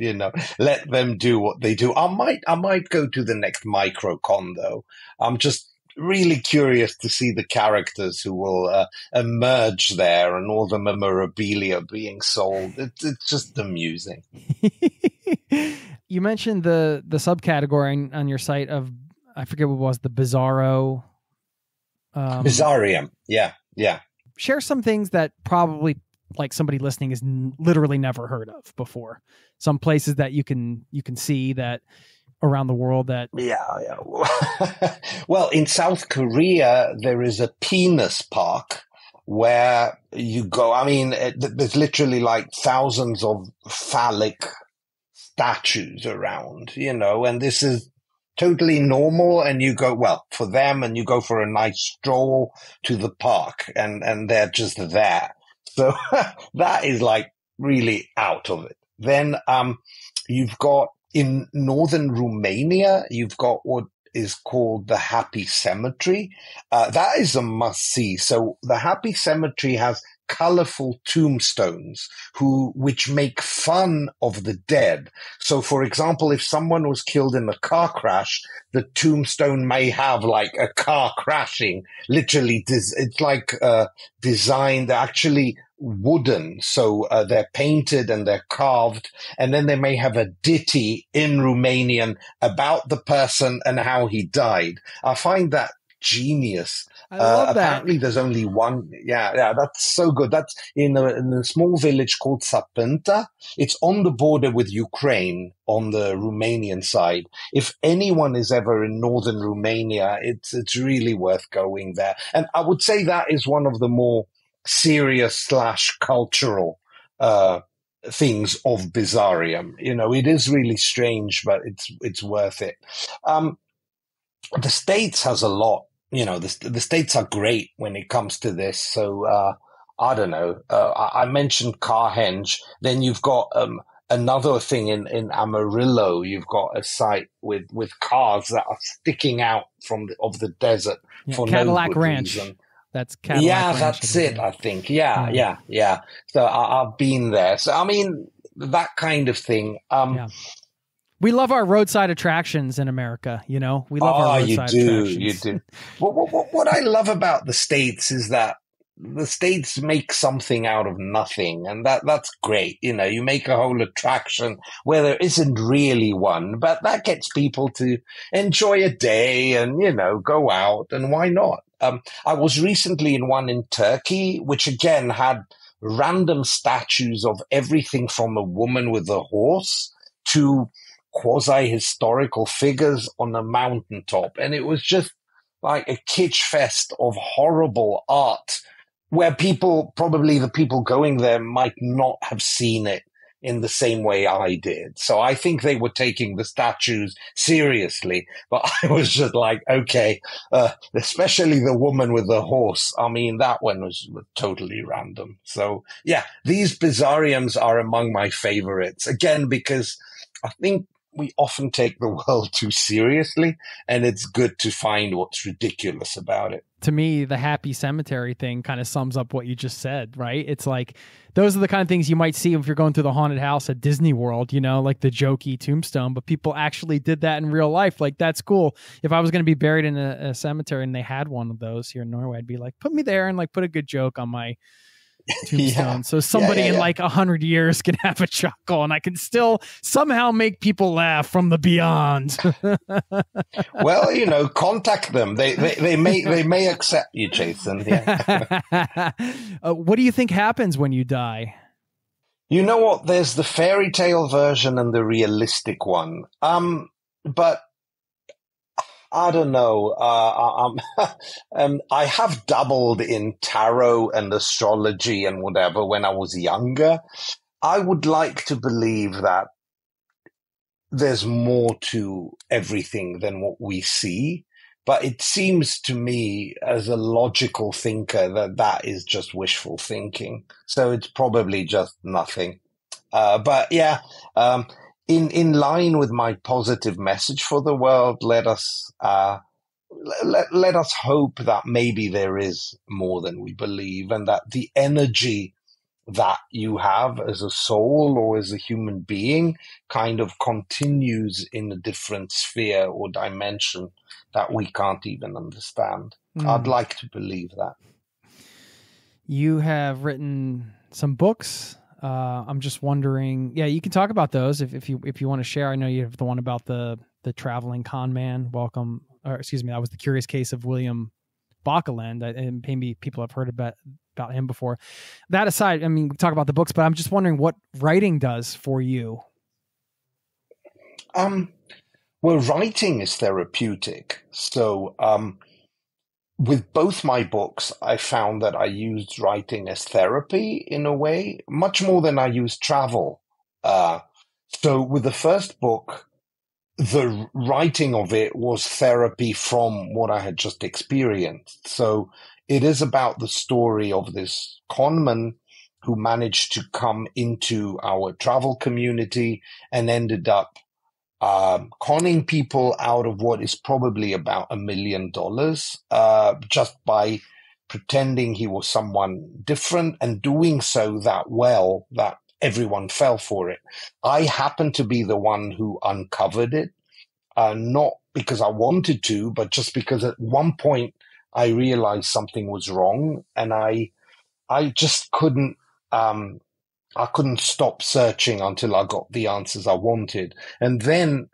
Speaker 1: Let them do what they do. I might go to the next MicroCon though. I'm just really curious to see the characters who will emerge there and all the memorabilia being sold. It's just amusing.
Speaker 2: You mentioned the subcategory on your site of, I forget what it was, the Bizarro.
Speaker 1: Bizarrium. Yeah.
Speaker 2: Share some things that probably like somebody listening has literally never heard of before. Some places that you can see that around the world that...
Speaker 1: Yeah. Well, in South Korea, there is a penis park where you go. I mean, there's literally like thousands of phallic statues around, and this is totally normal. And you go, well, for them, and you go for a nice stroll to the park and they're just there. So that is like really out of it. Then you've got in northern Romania, you've got what is called the Happy Cemetery. That is a must-see. So the Happy Cemetery has colorful tombstones which make fun of the dead. So, for example, if someone was killed in a car crash, the tombstone may have like a car crashing. Literally, it's like designed actually wooden, so they're painted and they're carved, and then they may have a ditty in Romanian about the person and how he died. I find that genius.
Speaker 2: I love that.
Speaker 1: Apparently there's only one. Yeah, that's so good. That's in a small village called Sapânta. It's on the border with Ukraine on the Romanian side. If anyone is ever in northern Romania, it's really worth going there. And I would say that is one of the more serious / cultural things of Bizarrium. It is really strange, but it's worth it. The States has a lot. The States are great when it comes to this. So I don't know. I mentioned Carhenge. Then you've got another thing in Amarillo. You've got a site with cars that are sticking out of the desert for
Speaker 2: Cadillac
Speaker 1: no good
Speaker 2: Ranch.
Speaker 1: reason.
Speaker 2: That's Cadillac Ranch.
Speaker 1: That's it, I think. Yeah. So I've been there. So, I mean, that kind of thing.
Speaker 2: We love our roadside attractions in America. We love our roadside attractions.
Speaker 1: You do. What I love about the States is that the States make something out of nothing, and that's great. You make a whole attraction where there isn't really one, but that gets people to enjoy a day and, go out, and why not? I was recently in one in Turkey, which again had random statues of everything from a woman with a horse to quasi-historical figures on a mountaintop. And it was just like a kitsch fest of horrible art where probably the people going there might not have seen it in the same way I did. So I think they were taking the statues seriously, but I was just like, okay, especially the woman with the horse. I mean, that one was totally random. So yeah, these bizarriums are among my favorites, again, because I think we often take the world too seriously, and it's good to find what's ridiculous about it.
Speaker 2: To me, the happy cemetery thing kind of sums up what you just said, right? It's like, those are the kind of things you might see if you're going through the haunted house at Disney World, like the jokey tombstone, but people actually did that in real life. Like, that's cool. If I was going to be buried in a cemetery and they had one of those here in Norway, I'd be like, put me there and like put a good joke on my tombstone. So somebody in like 100 years can have a chuckle, and I can still somehow make people laugh from the beyond.
Speaker 1: Well, contact them. They may accept you, Jason. Yeah.
Speaker 2: What do you think happens when you die?
Speaker 1: You know what? There's the fairy tale version and the realistic one. But I don't know. I have dabbled in tarot and astrology and whatever when I was younger. I would like to believe that there's more to everything than what we see. But it seems to me, as a logical thinker, that is just wishful thinking. So it's probably just nothing. But yeah, in line with my positive message for the world, let us hope that maybe there is more than we believe, and that the energy that you have as a soul or as a human being kind of continues in a different sphere or dimension that we can't even understand. I'd like to believe that.
Speaker 2: You have written some books. I'm just wondering, you can talk about those if you want to share. I know you have the one about the traveling con man. That was The Curious Case of William Bakaland, and maybe people have heard about him before. That aside, I mean, we talk about the books, but I'm just wondering what writing does for you.
Speaker 1: Well, writing is therapeutic. So, with both my books, I found that I used writing as therapy in a way, much more than I used travel. So with the first book, the writing of it was therapy from what I had just experienced. So it is about the story of this conman who managed to come into our travel community and ended up conning people out of what is probably about $1 million just by pretending he was someone different and doing so that well that everyone fell for it. I happened to be the one who uncovered it, not because I wanted to, but just because at one point I realized something was wrong, and I just couldn't stop searching until I got the answers I wanted. And then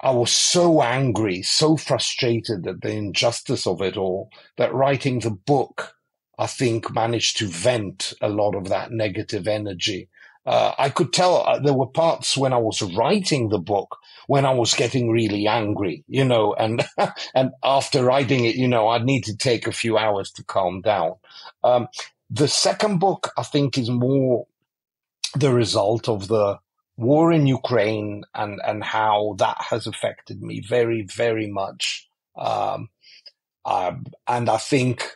Speaker 1: I was so angry, so frustrated at the injustice of it all, that writing the book, I think, managed to vent a lot of that negative energy. I could tell there were parts when I was writing the book when I was getting really angry, and and after writing it, I'd need to take a few hours to calm down. The second book, I think, is more the result of the war in Ukraine and how that has affected me very, very much. And I think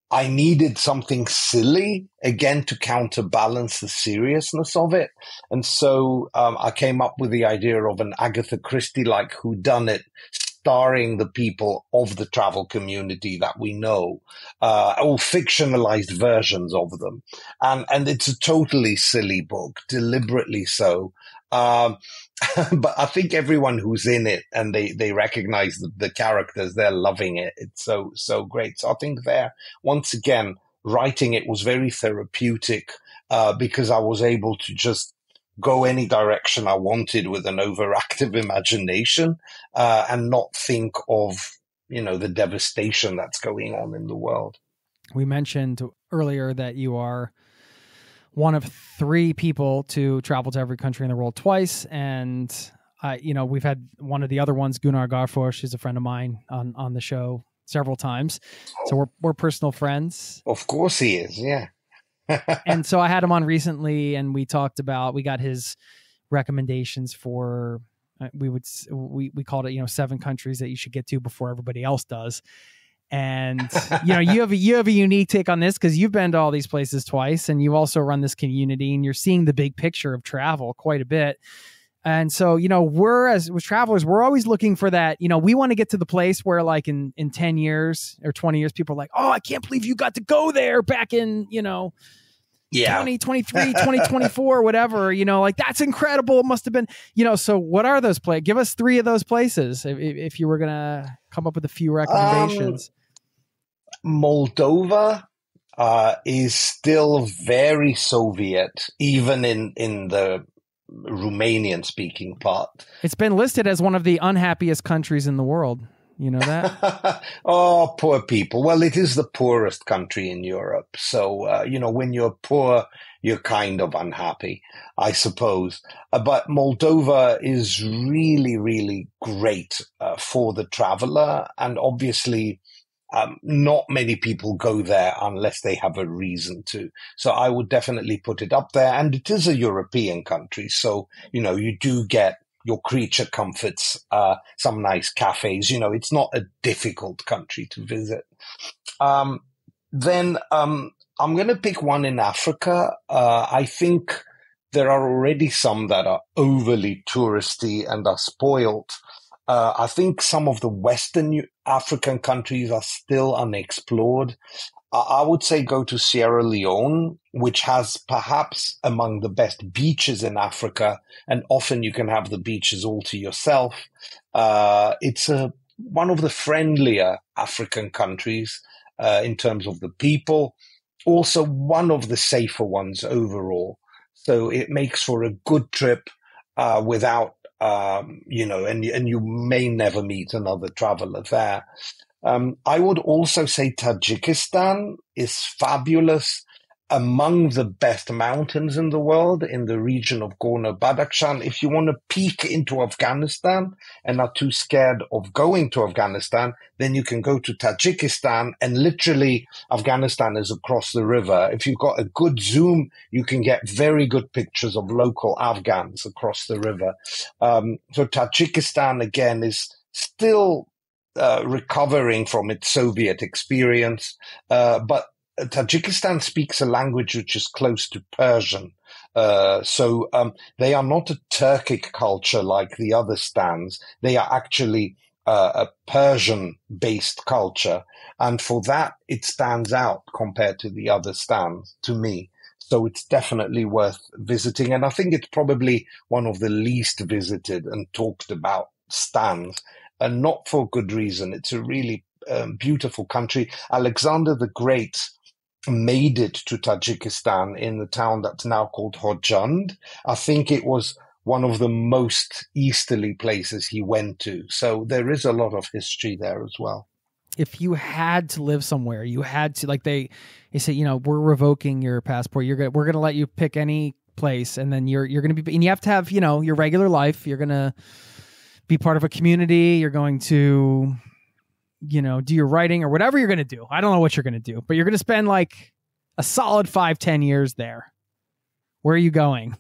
Speaker 1: I needed something silly, again, to counterbalance the seriousness of it. And so I came up with the idea of an Agatha Christie-like whodunit, starring the people of the travel community that we know, or fictionalized versions of them. And it's a totally silly book, deliberately so. But I think everyone who's in it and they recognize the characters, they're loving it. It's so great. So I think there, once again, writing it was very therapeutic, because I was able to just go any direction I wanted with an overactive imagination, and not think of, the devastation that's going on in the world.
Speaker 2: We mentioned earlier that you are one of 3 people to travel to every country in the world twice. And, we've had one of the other ones, Gunnar Garfors, who's a friend of mine on the show several times. So we're personal friends.
Speaker 1: Of course he is. Yeah.
Speaker 2: And so I had him on recently and we got his recommendations for, we called it, 7 countries that you should get to before everybody else does. And, you have a unique take on this because you've been to all these places twice and you also run this community and you're seeing the big picture of travel quite a bit. And so, with travelers, we're always looking for that, we want to get to the place where like in 10 years or 20 years, people are like, oh, I can't believe you got to go there back in, 2023, 2024, whatever, like that's incredible. It must've been, so what are those places? Give us 3 of those places. If you were going to come up with a few recommendations.
Speaker 1: Moldova, is still very Soviet, even in the Romanian speaking part.
Speaker 2: It's been listed as one of the unhappiest countries in the world. You know that?
Speaker 1: Oh, poor people. Well, it is the poorest country in Europe. So, when you're poor, you're kind of unhappy, I suppose. But Moldova is really, really great for the traveler. And obviously, not many people go there unless they have a reason to. So I would definitely put it up there. And it is a European country. So, you do get your creature comforts, some nice cafes. It's not a difficult country to visit. Then I'm going to pick one in Africa. I think there are already some that are overly touristy and are spoiled. I think some of the Western African countries are still unexplored. I would say go to Sierra Leone, which has perhaps among the best beaches in Africa, and often you can have the beaches all to yourself. It's one of the friendlier African countries in terms of the people, also one of the safer ones overall. So it makes for a good trip without, and you may never meet another traveler there. I would also say Tajikistan is fabulous, among the best mountains in the world in the region of Gorno-Badakhshan. If you want to peek into Afghanistan and are too scared of going to Afghanistan, then you can go to Tajikistan, and literally Afghanistan is across the river. If you've got a good zoom, you can get very good pictures of local Afghans across the river. So Tajikistan, again, is still recovering from its Soviet experience, but Tajikistan speaks a language which is close to Persian. So they are not a Turkic culture like the other stands. They are actually a Persian-based culture. And for that, it stands out compared to the other stands to me. So it's definitely worth visiting. And I think it's probably one of the least visited and talked about stands, and not for good reason. It's a really beautiful country. Alexander the Great made it to Tajikistan in the town that's now called Khojand. I think it was one of the most easterly places he went to. So there is a lot of history there as well.
Speaker 2: If you had to live somewhere, you had to, like they say, we're revoking your passport. We're going to let you pick any place, and then you're going to be, and you have to have, your regular life. You're going to be part of a community. You're going to, do your writing or whatever you're going to do. I don't know what you're going to do, but you're going to spend like a solid 5-10 years there. Where are you going?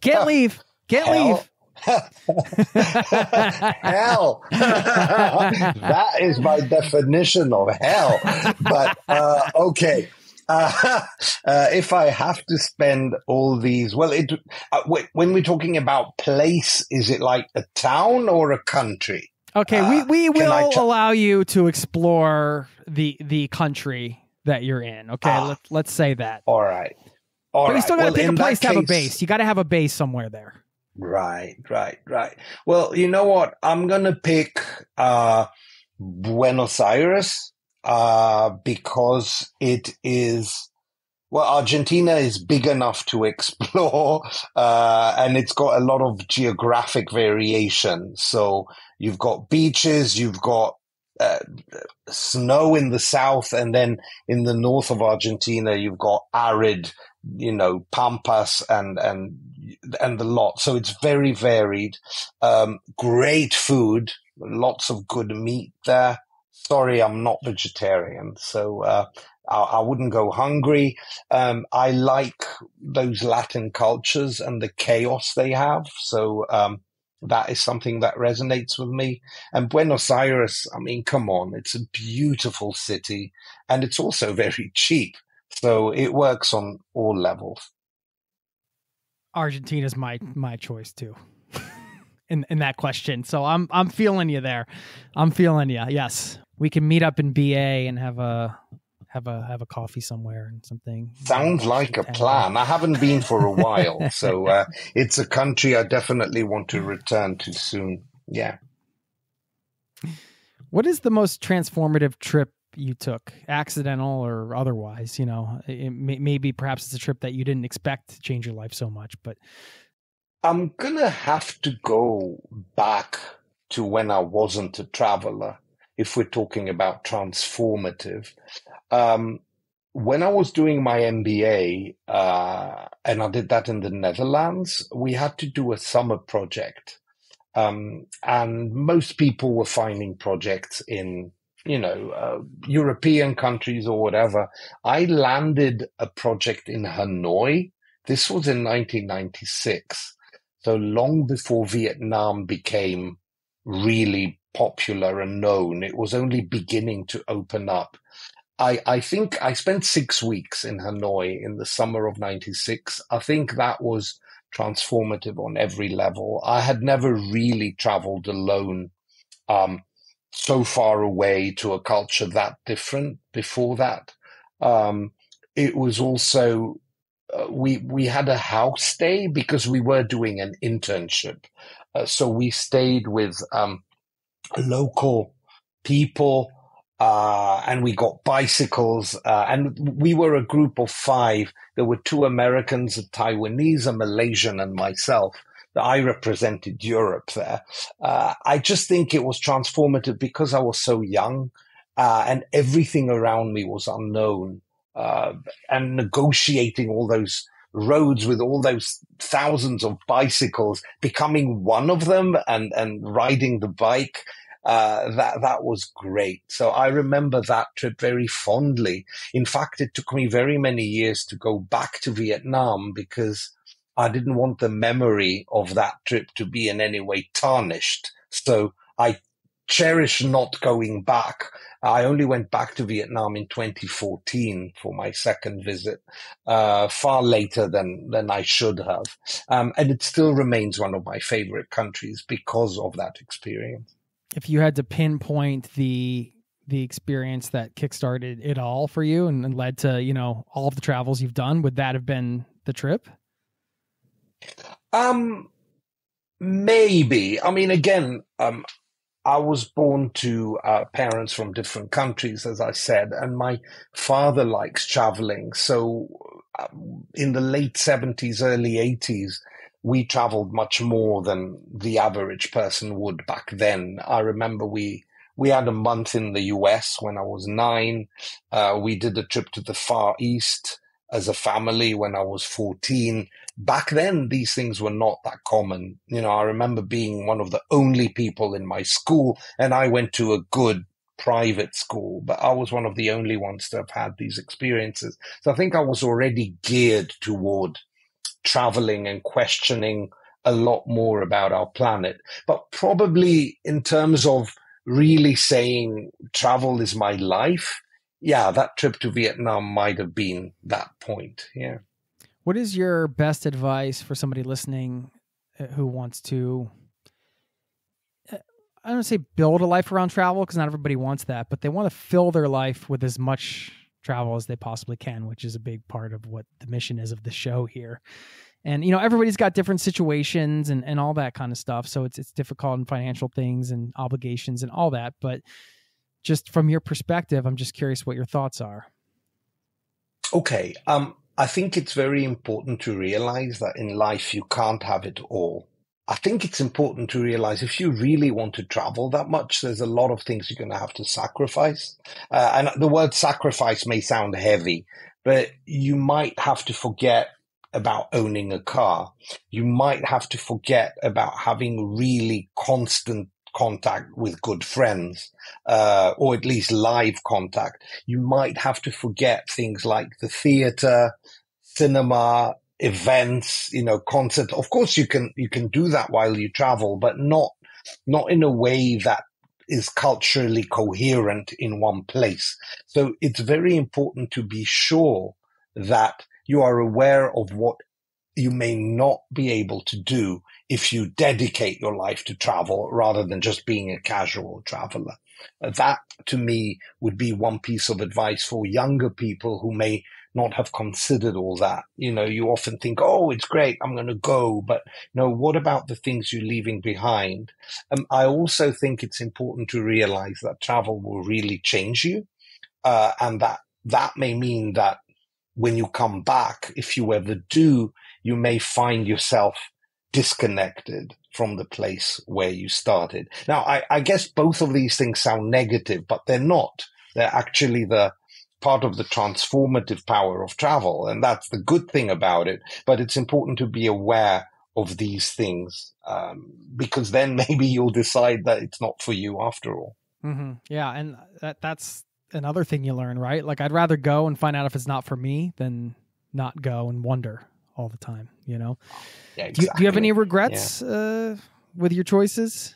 Speaker 2: Can't leave. Can't leave.
Speaker 1: Hell. That is my definition of hell. But, okay. If I have to spend all these, well, when we're talking about place, is it like a town or a country?
Speaker 2: Okay, we will allow you to explore the country that you're in. Okay, let's say that.
Speaker 1: All right.
Speaker 2: But you still got to pick a place to have a base. You got to have a base somewhere there.
Speaker 1: Right, right, right. Well, you know what? I'm gonna pick Buenos Aires because it is. Well, Argentina is big enough to explore, and it's got a lot of geographic variation. So you've got beaches, you've got uh, snow in the south, and then in the north of Argentina, you've got arid, pampas and the lot. So it's very varied. Great food, lots of good meat there. Sorry, I'm not vegetarian, so I wouldn't go hungry. I like those Latin cultures and the chaos they have. So that is something that resonates with me. And Buenos Aires, I mean, come on, it's a beautiful city and it's also very cheap. So it works on all levels.
Speaker 2: Argentina's my choice too. In that question. So I'm feeling you there. I'm feeling you. Yes. We can meet up in BA and have a coffee somewhere and something.
Speaker 1: Sounds like a plan. I haven't been for a while, so it's a country I definitely want to return to soon. Yeah.
Speaker 2: What is the most transformative trip you took, accidental or otherwise? Maybe perhaps it's a trip that you didn't expect to change your life so much, but
Speaker 1: I'm gonna have to go back to when I wasn't a traveler, if we're talking about transformative. When I was doing my MBA, and I did that in the Netherlands, we had to do a summer project. And most people were finding projects in, European countries or whatever. I landed a project in Hanoi. This was in 1996. So long before Vietnam became really popular and known, it was only beginning to open up. I think I spent 6 weeks in Hanoi in the summer of 96. I think that was transformative on every level. I had never really traveled alone, so far away to a culture that different before that. It was also, we had a house stay because we were doing an internship. So we stayed with local people, and we got bicycles, and we were a group of 5. There were 2 Americans, a Taiwanese, a Malaysian, and myself. I represented Europe there. I just think it was transformative because I was so young, and everything around me was unknown, and negotiating all those roads with all those thousands of bicycles, becoming one of them and riding the bike. That was great. So I remember that trip very fondly. In fact, it took me very many years to go back to Vietnam because I didn't want the memory of that trip to be in any way tarnished. So I cherish not going back. I only went back to Vietnam in 2014 for my second visit, far later than I should have. And it still remains one of my favorite countries because of that experience.
Speaker 2: If you had to pinpoint the experience that kickstarted it all for you and led to, all of the travels you've done, would that have been the trip?
Speaker 1: Maybe. I mean, again, I was born to parents from different countries, as I said, and my father likes traveling. So in the late 70s, early 80s, we traveled much more than the average person would back then. I remember we had a month in the US when I was 9. We did a trip to the Far East as a family when I was 14. Back then, these things were not that common. I remember being one of the only people in my school, and I went to a good private school, but I was one of the only ones to have had these experiences. So I think I was already geared toward traveling and questioning a lot more about our planet. But probably in terms of really saying travel is my life, yeah, that trip to Vietnam might have been that point. Yeah.
Speaker 2: What is your best advice for somebody listening who wants to, I don't want to say build a life around travel, because not everybody wants that, but they want to fill their life with as much travel as they possibly can, which is a big part of what the mission is of the show here. And, you know, everybody's got different situations and all that kind of stuff. So it's difficult in financial things and obligations and all that. But just from your perspective, I'm just curious what your thoughts are.
Speaker 1: Okay. I think it's very important to realize that in life, you can't have it all. I think it's important to realize if you really want to travel that much, there's a lot of things you're going to have to sacrifice. And the word sacrifice may sound heavy, but you might have to forget about owning a car. You might have to forget about having really constant contact with good friends, or at least live contact. You might have to forget things like the theater, cinema, events, you know, concerts. Of course, you can do that while you travel, but not in a way that is culturally coherent in one place. So it's very important to be sure that you are aware of what you may not be able to do if you dedicate your life to travel rather than just being a casual traveler. That, to me, would be one piece of advice for younger people who may not have considered all that. You know, you often think, oh, it's great, I'm going to go. But, you know, what about the things you're leaving behind? I also think it's important to realize that travel will really change you. And that may mean that when you come back, if you ever do, you may find yourself disconnected from the place where you started. Now, I guess both of these things sound negative, but they're not. They're actually the part of the transformative power of travel. And that's the good thing about it. But it's important to be aware of these things, because then maybe you'll decide that it's not for you after all.
Speaker 2: Mm-hmm. Yeah. And that's another thing you learn, right? Like, I'd rather go and find out if it's not for me than not go and wonder all the time, you know?
Speaker 1: Yeah, exactly.
Speaker 2: Do you have any regrets with your choices?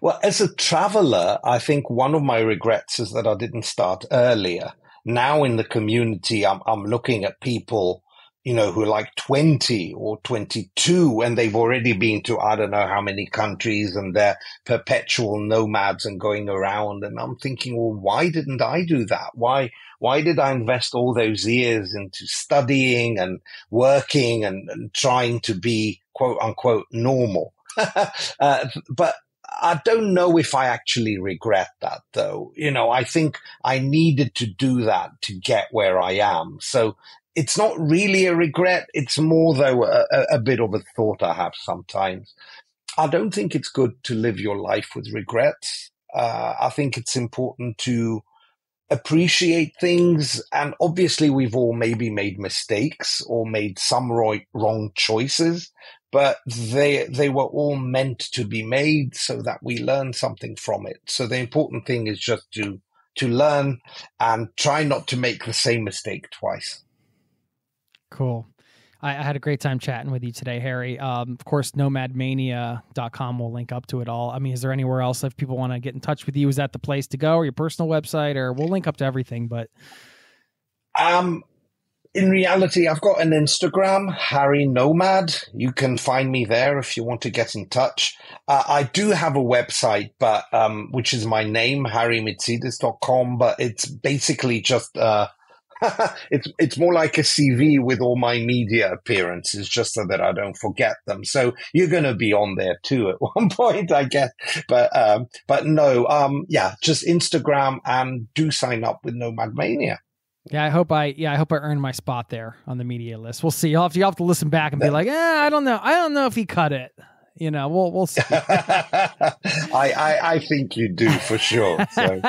Speaker 1: Well, as a traveler, I think one of my regrets is that I didn't start earlier. Now in the community, I'm looking at people, you know, who are like 20 or 22, and they've already been to I don't know how many countries, and they're perpetual nomads and going around. And I'm thinking, well, why didn't I do that? Why did I invest all those years into studying and working and trying to be quote unquote normal? But I don't know if I actually regret that, though. You know, I think I needed to do that to get where I am. So it's not really a regret. It's more, though, a bit of a thought I have sometimes. I don't think it's good to live your life with regrets. I think it's important to appreciate things. And obviously, we've all maybe made mistakes or made some wrong choices, but they were all meant to be made so that we learn something from it. So the important thing is just to learn and try not to make the same mistake twice.
Speaker 2: Cool. I had a great time chatting with you today, Harry. Of course, NomadMania.com will link up to it all. I mean, is there anywhere else if people want to get in touch with you? Is that the place to go, or your personal website? Or we'll link up to everything, but...
Speaker 1: In reality, I've got an Instagram, Harry Nomad. You can find me there if you want to get in touch. I do have a website, but which is my name, harrymitsidis.com, but it's basically just... it's more like a CV with all my media appearances, just so that I don't forget them. So you're going to be on there too at one point, I guess. But no, just Instagram, and do sign up with NomadMania.
Speaker 2: Yeah, I hope I earned my spot there on the media list. We'll see. You'll have to listen back and be like, I don't know if he cut it. You know, we'll see.
Speaker 1: I think you do for sure. So.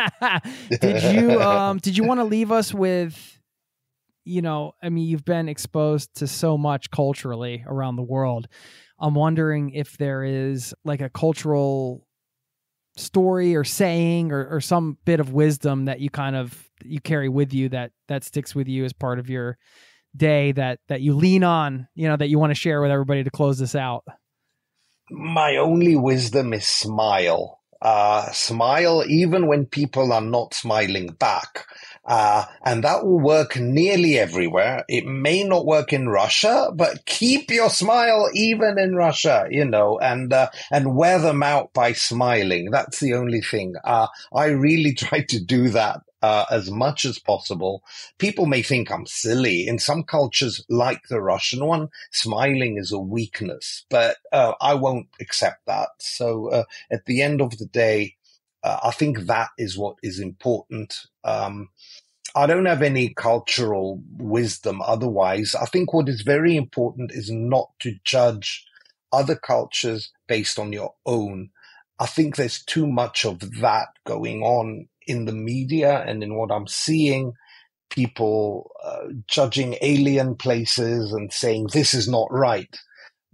Speaker 2: Did you want to leave us with, you know, I mean, you've been exposed to so much culturally around the world. I'm wondering if there is like a cultural story or saying or some bit of wisdom that you carry with you that sticks with you as part of your day that you lean on, you know, that you want to share with everybody to close this out.
Speaker 1: My only wisdom is smile. Smile even when people are not smiling back. And that will work nearly everywhere. It may not work in Russia, but keep your smile even in Russia, you know, and wear them out by smiling. That's the only thing. I really try to do that as much as possible. People may think I'm silly. In some cultures, like the Russian one, smiling is a weakness, but I won't accept that. So at the end of the day, I think that is what is important. I don't have any cultural wisdom otherwise. I think what is very important is not to judge other cultures based on your own. I think there's too much of that going on in the media and in what I'm seeing. People judging alien places and saying this is not right.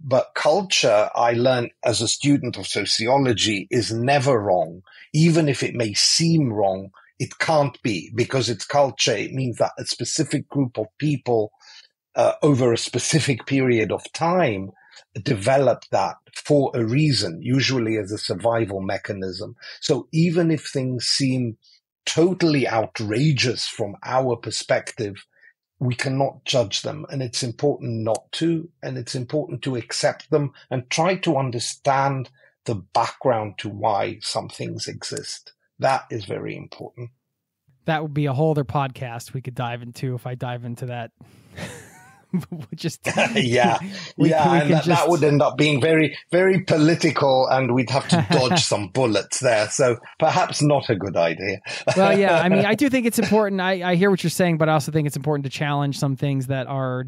Speaker 1: But culture, I learned as a student of sociology, is never wrong. Even if it may seem wrong, it can't be, because it's culture. It means that a specific group of people over a specific period of time developed that for a reason, usually as a survival mechanism. So even if things seem totally outrageous from our perspective, we cannot judge them, and it's important not to, and it's important to accept them and try to understand the background to why some things exist. That is very important.
Speaker 2: That would be a whole other podcast we could dive into if I dive into that.
Speaker 1: That would end up being very, very political, and we'd have to dodge some bullets there. So perhaps not a good idea.
Speaker 2: Well, yeah, I mean, I do think it's important. I hear what you're saying, but I also think it's important to challenge some things that are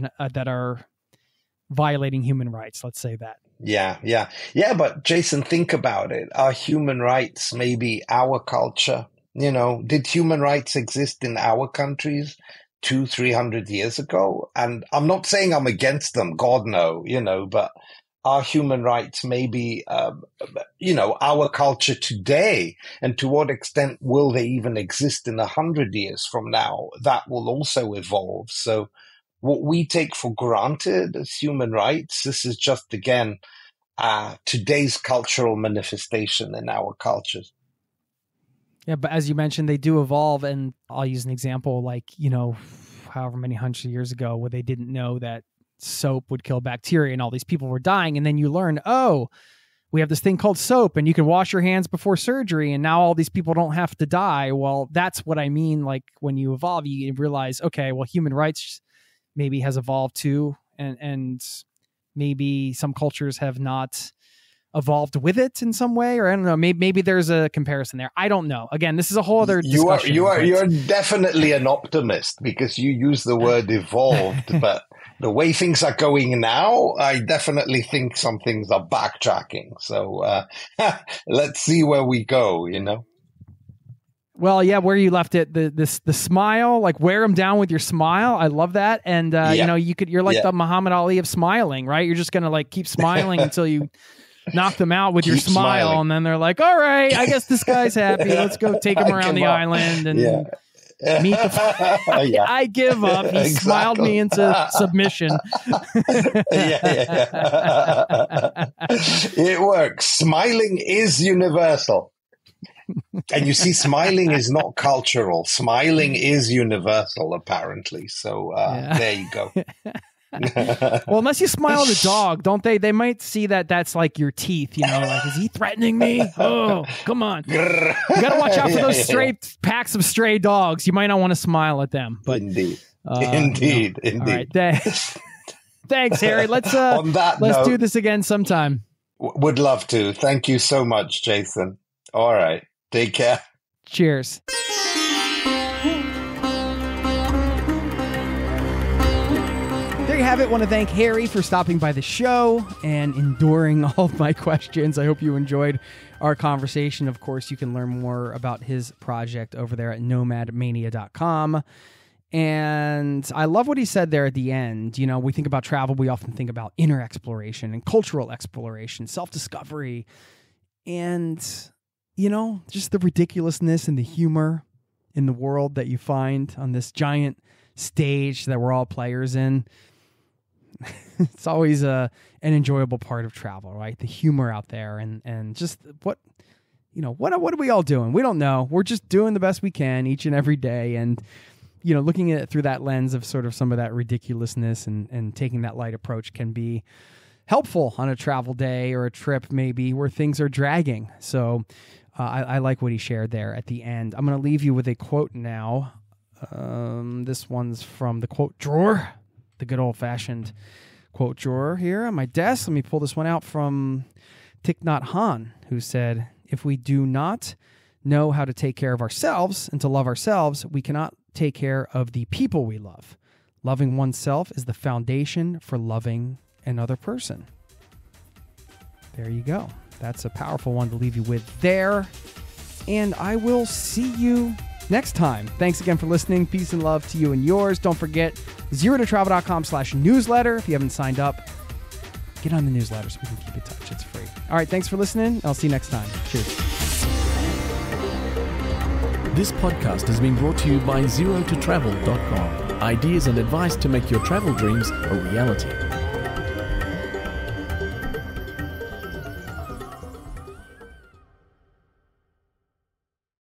Speaker 2: violating human rights. Let's say that.
Speaker 1: Yeah. But Jason, think about it. Are human rights maybe our culture? You know, did human rights exist in our countries 200-300 years ago? And I'm not saying I'm against them, God no, but are human rights maybe, our culture today? And to what extent will they even exist in 100 years from now? That will also evolve. So what we take for granted as human rights, this is just, again, today's cultural manifestation in our cultures.
Speaker 2: Yeah, but as you mentioned, they do evolve, and I'll use an example like, however many hundreds of years ago where they didn't know that soap would kill bacteria and all these people were dying, and then you learn, we have this thing called soap and you can wash your hands before surgery and now all these people don't have to die. Well, that's what I mean. Like when you evolve, you realize, okay, well, human rights maybe has evolved too, and maybe some cultures have not evolved with it in some way, or I don't know, maybe there's a comparison there. I don't know. Again, this is a whole other discussion.
Speaker 1: You're definitely an optimist because you use the word evolved, but the way things are going now, I definitely think some things are backtracking. So let's see where we go,
Speaker 2: Well, yeah, where you left it, the smile, like wear them down with your smile. I love that. And you're like the Muhammad Ali of smiling, right? You're just going to like keep smiling until you knock them out with your smile. Smiling. And then they're like, all right, I guess this guy's happy. Let's go take him around the island and meet the I give up. He smiled me into submission.
Speaker 1: It works. Smiling is universal. And you see, smiling is not cultural. Smiling is universal, apparently. So there you go.
Speaker 2: Well, unless you smile at a dog, don't they? They might see that that's like your teeth, like, is he threatening me? Oh, come on. You got to watch out for those packs of stray dogs. You might not want to smile at them. But
Speaker 1: Indeed. Indeed.
Speaker 2: All right. Thanks, Harry. Let's do this again sometime.
Speaker 1: Would love to. Thank you so much, Jason. All right. Take care.
Speaker 2: Cheers. There you have it. I want to thank Harry for stopping by the show and enduring all of my questions. I hope you enjoyed our conversation. Of course, you can learn more about his project over there at NomadMania.com. And I love what he said there at the end. We think about travel, we often think about inner exploration and cultural exploration, self-discovery, and, just the ridiculousness and the humor in the world that you find on this giant stage that we're all players in. It's always an enjoyable part of travel, right? The humor out there and just what are we all doing? We don't know. We're just doing the best we can each and every day. And, looking at it through that lens of sort of some of that ridiculousness and taking that light approach can be helpful on a travel day or a trip maybe where things are dragging. So I like what he shared there at the end. I'm going to leave you with a quote now. This one's from the quote drawer, the good old-fashioned quote drawer here on my desk. Let me pull this one out from Thich Nhat Hanh, who said, "If we do not know how to take care of ourselves and to love ourselves, we cannot take care of the people we love. Loving oneself is the foundation for loving another person." There you go. That's a powerful one to leave you with there. And I will see you next time. Thanks again for listening. Peace and love to you and yours. Don't forget, zerototravel.com/newsletter. If you haven't signed up, get on the newsletter so we can keep in touch. It's free. All right, thanks for listening. I'll see you next time. Cheers.
Speaker 3: This podcast has been brought to you by zerototravel.com. Ideas and advice to make your travel dreams a reality.